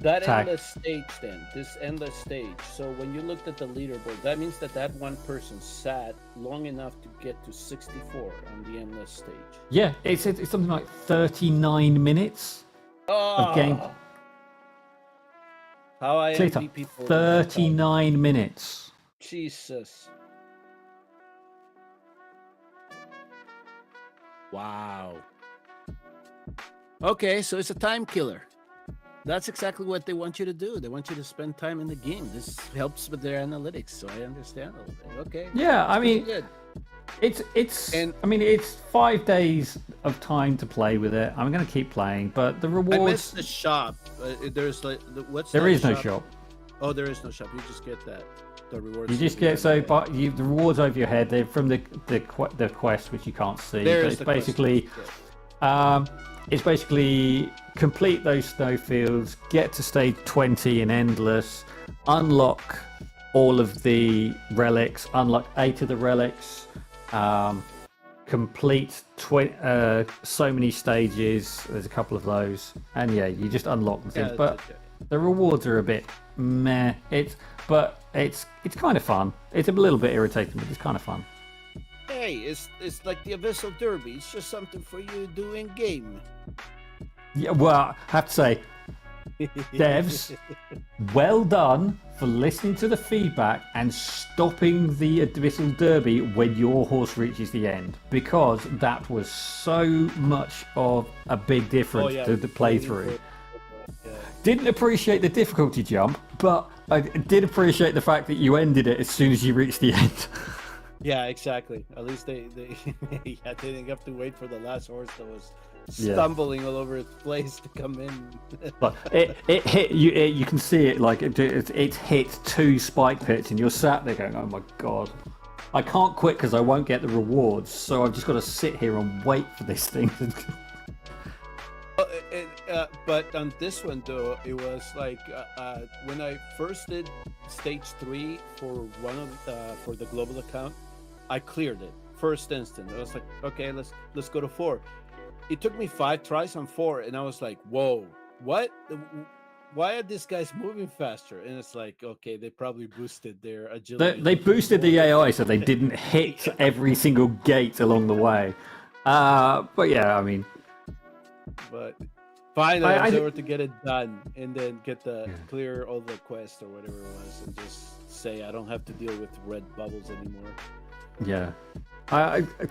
[SPEAKER 2] that
[SPEAKER 1] tag.
[SPEAKER 2] Endless stage then, this endless stage. So when you looked at the leaderboard, that means that one person sat long enough to get to 64 on the endless stage.
[SPEAKER 1] Yeah, it's something like 39 minutes of game.
[SPEAKER 2] How I envy people.
[SPEAKER 1] 39 minutes.
[SPEAKER 2] Jesus. Wow. Okay, so it's a time killer. That's exactly what they want you to do. They want you to spend time in the game. This helps with their analytics, so I understand a little bit. Okay.
[SPEAKER 1] Yeah, I mean,
[SPEAKER 2] good.
[SPEAKER 1] It's 5 days of time to play with it. I'm going to keep playing, but the rewards.
[SPEAKER 2] I missed the shop. There's like
[SPEAKER 1] there is no shop.
[SPEAKER 2] Oh, there is no shop. You just get the rewards.
[SPEAKER 1] You just get the rewards over your head. They're from the quest, which you can't see. It's basically complete those snowfields, get to stage 20 in endless, unlock all of the relics, unlock 8 of the relics, complete so many stages. There's a couple of those, and yeah, you just unlock things. But the rewards are a bit meh. It's kind of fun. It's a little bit irritating, but it's kind of fun.
[SPEAKER 2] Hey, it's like the Abyssal Derby. It's just something for you to do in game.
[SPEAKER 1] Yeah, well, I have to say, devs, well done for listening to the feedback and stopping the Abyssal Derby when your horse reaches the end, because that was so much of a big difference to the playthrough. Didn't appreciate the difficulty jump, but I did appreciate the fact that you ended it as soon as you reached the end.
[SPEAKER 2] Yeah, exactly. At least they didn't have to wait for the last horse that was stumbling all over its place to come in.
[SPEAKER 1] But it hit you. You can see it like it hit 2 spike pits, and you're sat there going, "Oh my god, I can't quit because I won't get the rewards. So I've just got to sit here and wait for this thing."
[SPEAKER 2] But on this one though, it was like when I first did stage 3 for for the global account, I cleared it first instant. I was like, okay, let's go to 4. It took me 5 tries on 4, and I was like, whoa, what? Why are these guys moving faster? And it's like, okay, they probably boosted their agility.
[SPEAKER 1] They boosted the AI so they didn't hit every single gate along the way. But yeah, I mean.
[SPEAKER 2] But finally, I was able to get it done, and then get clear all the quests or whatever it was, and just say I don't have to deal with red bubbles anymore.
[SPEAKER 1] Yeah.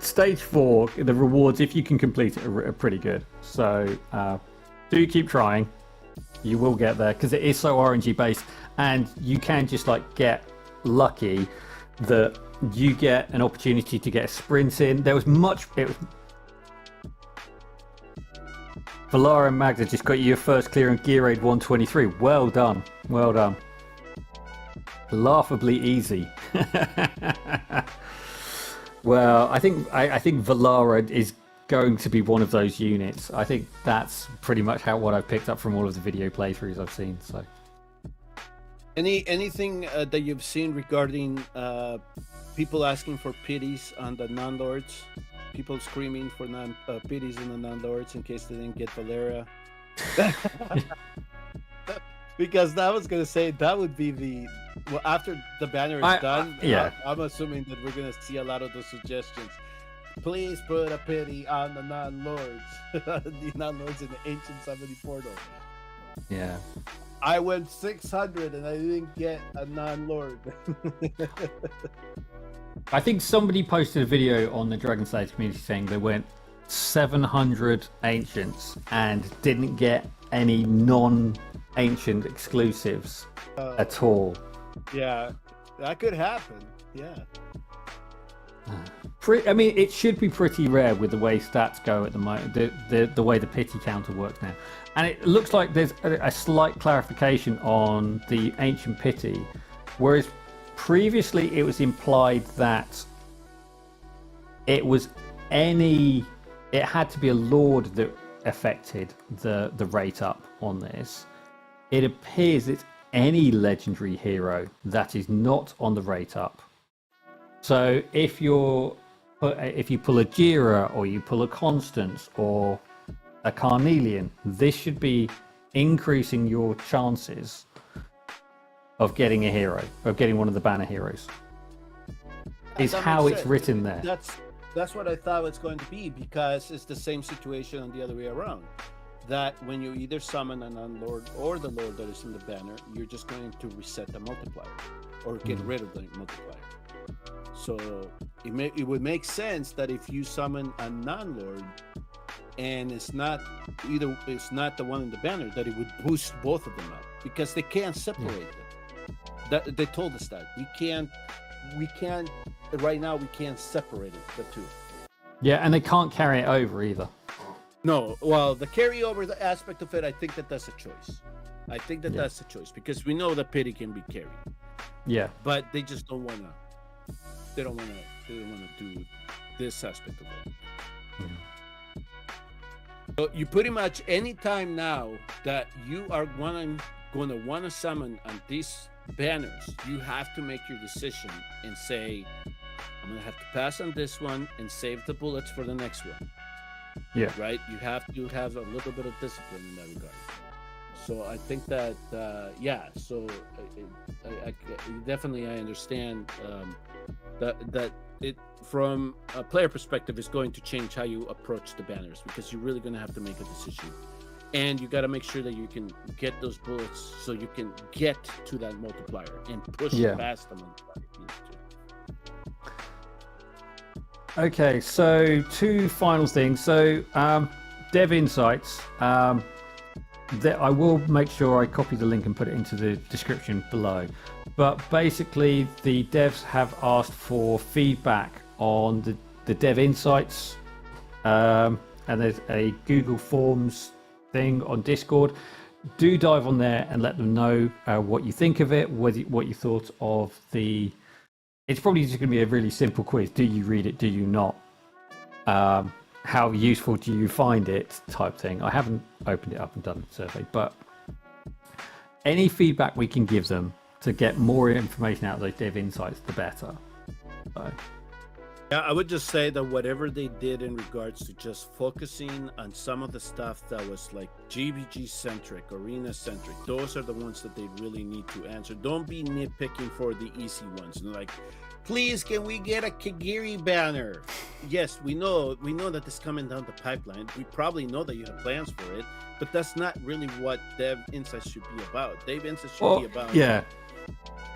[SPEAKER 1] Stage 4, the rewards, if you can complete it, are pretty good. So do keep trying. You will get there, because it is so RNG based, and you can just like get lucky that you get an opportunity to get a sprint in. It was Valara and Magda just got you your first clear in Gear Raid 123. Well done. Well done. Laughably easy. Well, I think Valara is going to be one of those units. I think that's pretty much what I've picked up from all of the video playthroughs I've seen. So,
[SPEAKER 2] anything that you've seen regarding people asking for pities on the non-lords? People screaming for pities in the non-lords in case they didn't get Valeria. Because I was gonna say that would be after the banner is done. I'm assuming that we're gonna see a lot of those suggestions. Please put a pity on the non-lords, the non-lords in the ancient summoning portal.
[SPEAKER 1] Yeah.
[SPEAKER 2] I went 600 and I didn't get a non-lord.
[SPEAKER 1] I think somebody posted a video on the Dragon Slayer community saying they went 700 ancients and didn't get any non-ancient exclusives at all.
[SPEAKER 2] Yeah, that could happen. Yeah.
[SPEAKER 1] I mean, it should be pretty rare with the way stats go at the moment, the way the pity counter works now. And it looks like there's a slight clarification on the ancient pity, whereas previously it was implied that it had to be a lord that affected the rate up on this. It appears it's any legendary hero that is not on the rate up. So if you pull a Jira or you pull a Constance or a Carnelian, this should be increasing your chances of getting a hero, of getting one of the banner heroes. Is how it's written there.
[SPEAKER 2] That's what I thought it's going to be, because it's the same situation on the other way around. That when you either summon a non-lord or the lord that is in the banner, you're just going to reset the multiplier or get rid of the multiplier. So it would make sense that if you summon a non-lord and it's not the one in the banner, that it would boost both of them up, because they can't separate them. They told us that we can't right now. We can't separate the two.
[SPEAKER 1] Yeah, and they can't carry it over either.
[SPEAKER 2] No, well, the carryover, the aspect of it, I think that's a choice. I think that's a choice, because we know that pity can be carried.
[SPEAKER 1] Yeah,
[SPEAKER 2] but they just don't want to. They don't want to do this aspect of it.
[SPEAKER 1] Mm-hmm.
[SPEAKER 2] So you pretty much any time now that you are going to want to summon on these banners, you have to make your decision and say, I'm going to have to pass on this one and save the bullets for the next one.
[SPEAKER 1] Yeah.
[SPEAKER 2] Right? You have to have a little bit of discipline in that regard. So I think that, so I definitely understand that it, from a player perspective, is going to change how you approach the banners, because you're really going to have to make a decision. And you got to make sure that you can get those bullets so you can get to that multiplier and push past the multiplier.
[SPEAKER 1] Okay, so two final things. So Dev Insights, I will make sure I copy the link and put it into the description below. But basically, the devs have asked for feedback on the Dev Insights, and there's a Google Forms thing on Discord. Do dive on there and let them know what you think of it, what you thought of the... It's probably just going to be a really simple quiz. Do you read it? Do you not? How useful do you find it? Type thing. I haven't opened it up and done a survey, but any feedback we can give them to get more information out of those dev insights, the better. So.
[SPEAKER 2] Yeah, I would just say that whatever they did in regards to just focusing on some of the stuff that was like GBG centric, arena centric, those are the ones that they really need to answer. Don't be nitpicking for the easy ones. Like, please, can we get a Kagiri banner? Yes, we know that this is coming down the pipeline. We probably know that you have plans for it, but that's not really what Dev Insights should be about. Dev Insights should be about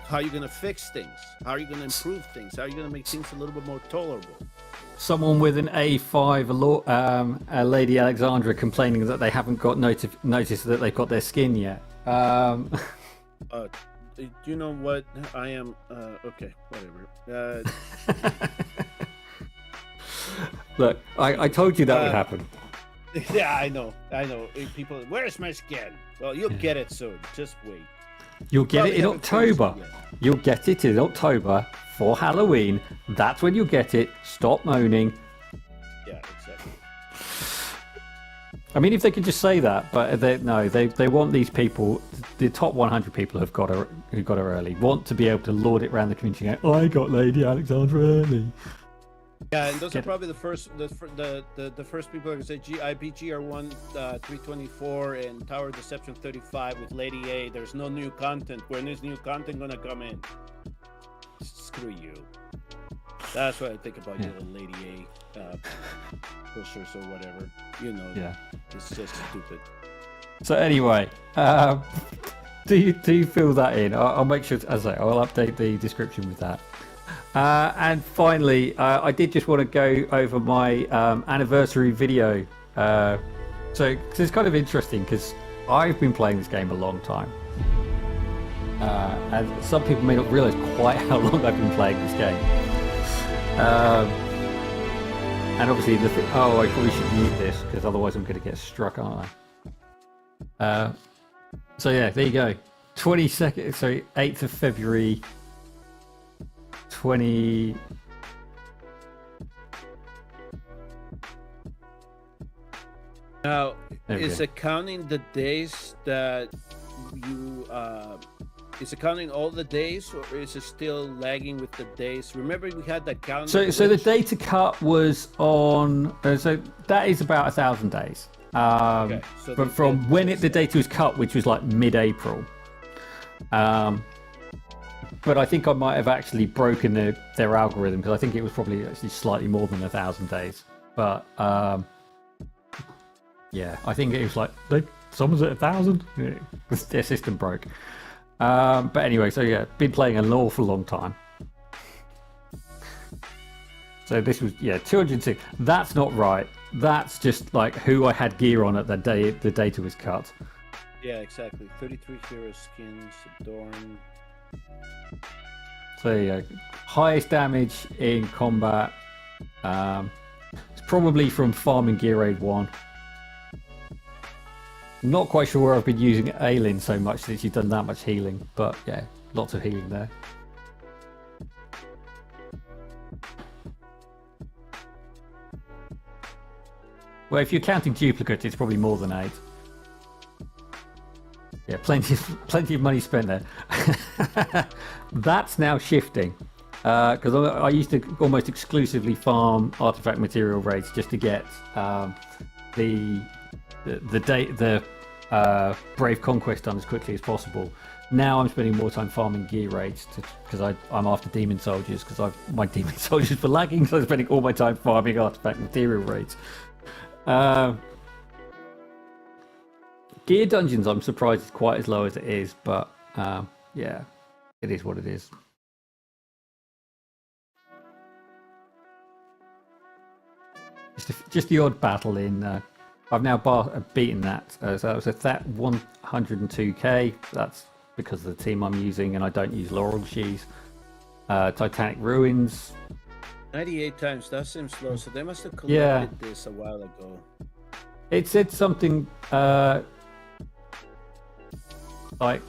[SPEAKER 2] how you're going to fix things, how are you going to improve things, how are you going to make things a little bit more tolerable.
[SPEAKER 1] Someone with an A5, Lady Alexandra, complaining that they haven't got notice that they've got their skin yet.
[SPEAKER 2] you know what? I am. Okay, whatever.
[SPEAKER 1] Look, I told you that would happen.
[SPEAKER 2] Yeah, I know. People, where's my skin? Well, you'll get it soon. Just wait.
[SPEAKER 1] You'll get it in October. You'll get it in October for Halloween. That's when you'll get it. Stop moaning.
[SPEAKER 2] Yeah, exactly.
[SPEAKER 1] I mean, if they could just say that, but they want these people, the top 100 people who got her early, want to be able to lord it around the community and go, I got Lady Alexandra early.
[SPEAKER 2] Yeah, and those are probably the first people who say, I beat GR1 324 and Tower Deception 35 with Lady A. There's no new content. When is new content gonna come in? Screw you. That's what I think about you, Lady A pushers or whatever. You know, it's just stupid.
[SPEAKER 1] So anyway, do you fill that in? I'll make sure, as I say, I'll update the description with that. And finally, I did just want to go over my anniversary video. So it's kind of interesting because I've been playing this game a long time. And some people may not realize quite how long I've been playing this game. And obviously, I probably should mute this because otherwise I'm going to get struck, aren't I? So yeah, there you go. 8th of February 20.
[SPEAKER 2] Now, is it counting the days that you is it counting all the days, or is it still lagging with the days? Remember, we had that count.
[SPEAKER 1] So the data cut was on. So that is about 1,000 days.
[SPEAKER 2] Okay, so
[SPEAKER 1] but from when the data was cut, which was like mid-April. But I think I might have actually broken their algorithm because I think it was probably actually slightly more than 1,000 days. But yeah, I think it was like someone's at 1,000. Their system broke. But anyway, so yeah, been playing an awful long time. So this was 206. That's not right. That's just like who I had gear on at the day the data was cut.
[SPEAKER 2] Yeah, exactly. 33 hero skins, Adorn.
[SPEAKER 1] So yeah, highest damage in combat. It's probably from farming gear raid 1. Not quite sure where I've been using Aelin so much since you've done that much healing, but yeah, lots of healing there. Well, if you're counting duplicates, it's probably more than 8. Yeah, plenty of money spent there. That's now shifting because I used to almost exclusively farm artifact material raids just to get the Brave Conquest done as quickly as possible. Now I'm spending more time farming gear raids because I'm after demon soldiers because my demon soldiers were lagging, so I'm spending all my time farming artifact material raids. Gear dungeons, I'm surprised it's quite as low as it is, but yeah, it is what it is. Just the odd battle in. I've now beaten that. So that was that 102k. That's because of the team I'm using, and I don't use Laurel Sheaves. Titanic Ruins.
[SPEAKER 2] 98 times. That seems low. So they must have collected this a while ago.
[SPEAKER 1] It said something. Like,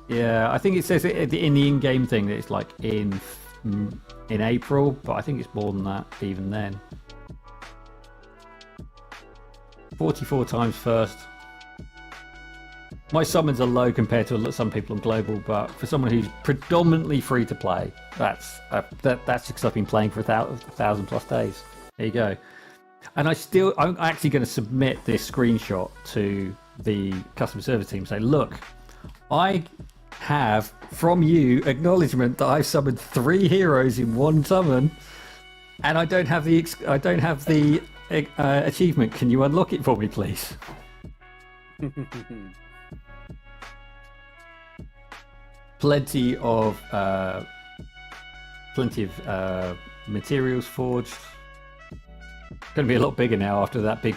[SPEAKER 1] yeah, I think it says it in the in-game thing that it's like in April, but I think it's more than that even then. 44 times first. My summons are low compared to some people on global, but for someone who's predominantly free to play, that's because I've been playing for 1,000 plus days. There you go. And I'm actually going to submit this screenshot to the customer service team. Say, look, I have from you acknowledgement that I've summoned 3 heroes in one summon, and I don't have the achievement. Can you unlock it for me, please? Plenty of materials forged. Going to be a lot bigger now after that big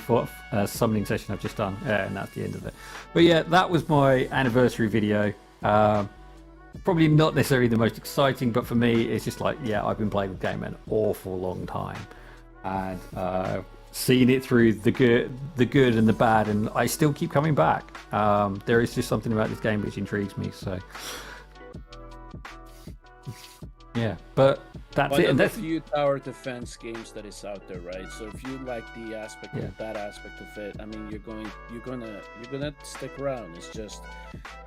[SPEAKER 1] summoning session I've just done, and that's the end of it. But yeah, that was my anniversary video. probably not necessarily the most exciting, but for me, it's just like, yeah, I've been playing the game an awful long time, and seen it through the good and the bad, and I still keep coming back. There is just something about this game which intrigues me. So, yeah, but that's
[SPEAKER 2] One
[SPEAKER 1] it.
[SPEAKER 2] of
[SPEAKER 1] And
[SPEAKER 2] the
[SPEAKER 1] that's
[SPEAKER 2] few tower defense games that is out there, right? So if you like the aspect of that aspect of it, I mean, you're gonna stick around. It's just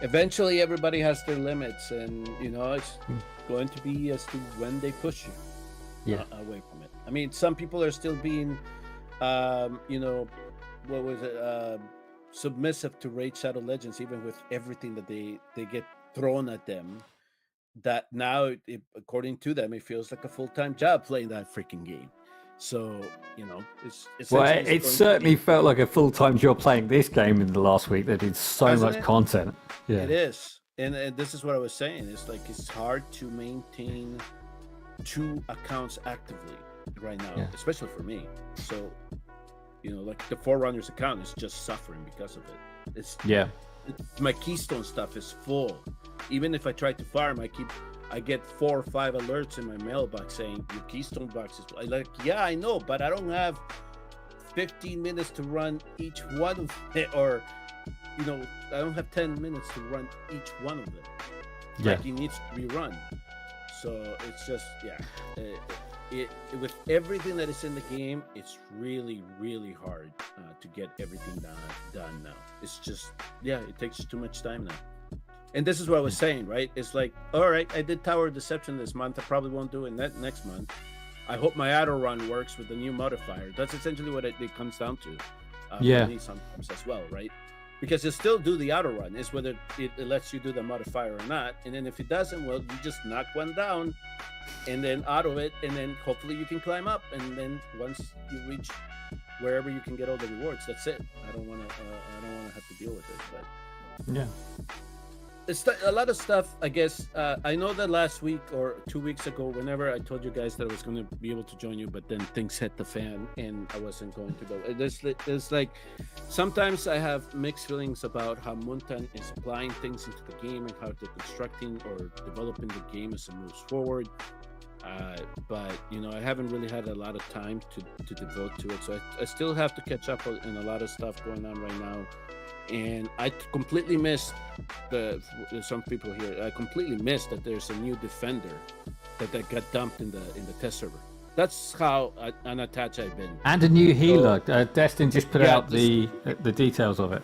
[SPEAKER 2] eventually everybody has their limits, and it's going to be as to when they push you away from it. I mean, some people are still being, what was it? Submissive to Raid Shadow Legends, even with everything that they get thrown at them. That now, according to them, it feels like a full-time job playing that freaking game. So it's
[SPEAKER 1] well,
[SPEAKER 2] essentially
[SPEAKER 1] it certainly felt like a full-time job playing this game in the last week. They did so much content. Yeah,
[SPEAKER 2] it is, and this is what I was saying. It's like it's hard to maintain 2 accounts actively right now, especially for me. So like the Forerunners account is just suffering because of it. My Keystone stuff is full. Even if I try to farm, I get 4 or 5 alerts in my mailbox saying your Keystone box is full. Like, yeah, I know, but I don't have 15 minutes to run each one of it, or I don't have 10 minutes to run each one of them. Like, it needs to be run. So it's just with everything that is in the game, it's really, really hard to get everything done now. It's just, it takes too much time now. And this is what I was saying, right? It's like, all right, I did Tower Deception this month. I probably won't do it next month. I hope my auto run works with the new modifier. That's essentially what it comes down to. For me sometimes as well, right? Because you still do the auto run. It's whether it lets you do the modifier or not. And then if it doesn't, well, you just knock one down and then auto it, and then hopefully you can climb up. And then once you reach wherever you can get all the rewards, that's it. I don't want to have to deal with it. But it's a lot of stuff, I guess. I know that last week or 2 weeks ago, whenever I told you guys that I was going to be able to join you, but then things hit the fan and I wasn't going to go. It's like sometimes I have mixed feelings about how Muntan is applying things into the game and how they're constructing or developing the game as it moves forward. But I haven't really had a lot of time to devote to it, so I still have to catch up on a lot of stuff going on right now. And I completely missed some people here. I completely missed that there's a new defender that got dumped in the test server. That's how unattached I've been.
[SPEAKER 1] And a new healer. Destin just put out the details of it.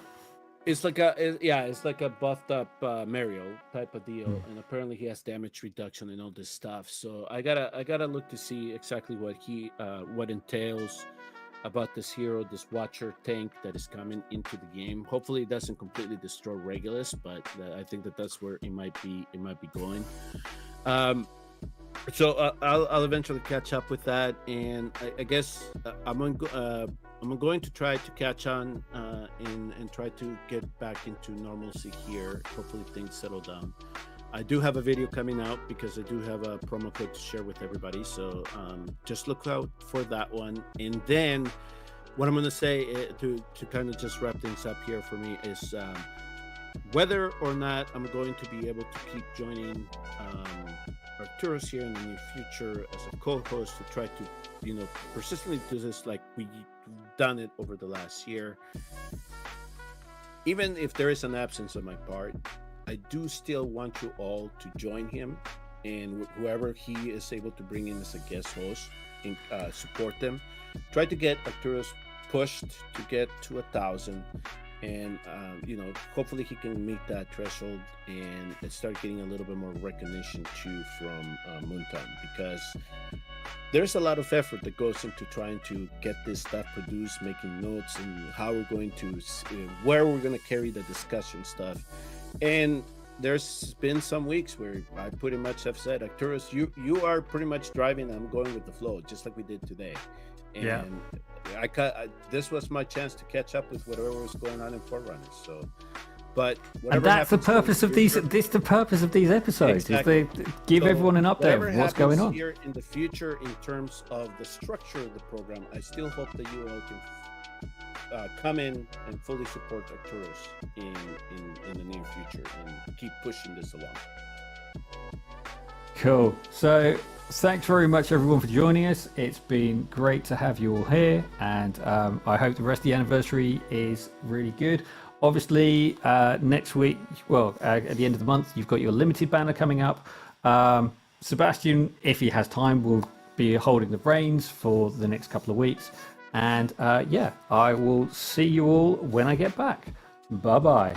[SPEAKER 2] It's like a buffed up Mario type of deal, and apparently he has damage reduction and all this stuff. So I gotta look to see exactly what entails about this hero, this Watcher tank that is coming into the game. Hopefully it doesn't completely destroy Regulus, but I think that's where it might be going. So I'll eventually catch up with that, and I guess I'm going to try to catch on and try to get back into normalcy here. Hopefully things settle down. I do have a video coming out because I do have a promo code to share with everybody. So just look out for that one. And then what I'm going to say to kind of just wrap things up here for me is whether or not I'm going to be able to keep joining Arcturus here in the near future as a co-host to try to, persistently do this like we've done it over the last year. Even if there is an absence on my part, I do still want you all to join him, and whoever he is able to bring in as a guest host, and support them. Try to get Arcturus pushed to get to 1,000, and hopefully he can meet that threshold and start getting a little bit more recognition too from Muntan, because there's a lot of effort that goes into trying to get this stuff produced, making notes, and how we're going to where we're going to carry the discussion stuff. And there's been some weeks where I pretty much have said, Arcturus, you are pretty much driving, I'm going with the flow, just like we did today. And this was my chance to catch up with whatever was going on in Forerunners. So, but
[SPEAKER 1] and that's the purpose of these. This the purpose of these episodes. Exactly. Is they give everyone an update of what's going on
[SPEAKER 2] here in the future in terms of the structure of the program. I still hope that you all can come in and fully support Arcturus in the near future and keep pushing this along.
[SPEAKER 1] Cool. So thanks very much everyone for joining us. It's been great to have you all here, and I hope the rest of the anniversary is really good. Obviously, next week, well, at the end of the month, you've got your limited banner coming up. Sebastian, if he has time, will be holding the reins for the next couple of weeks. And yeah, I will see you all when I get back. Bye bye.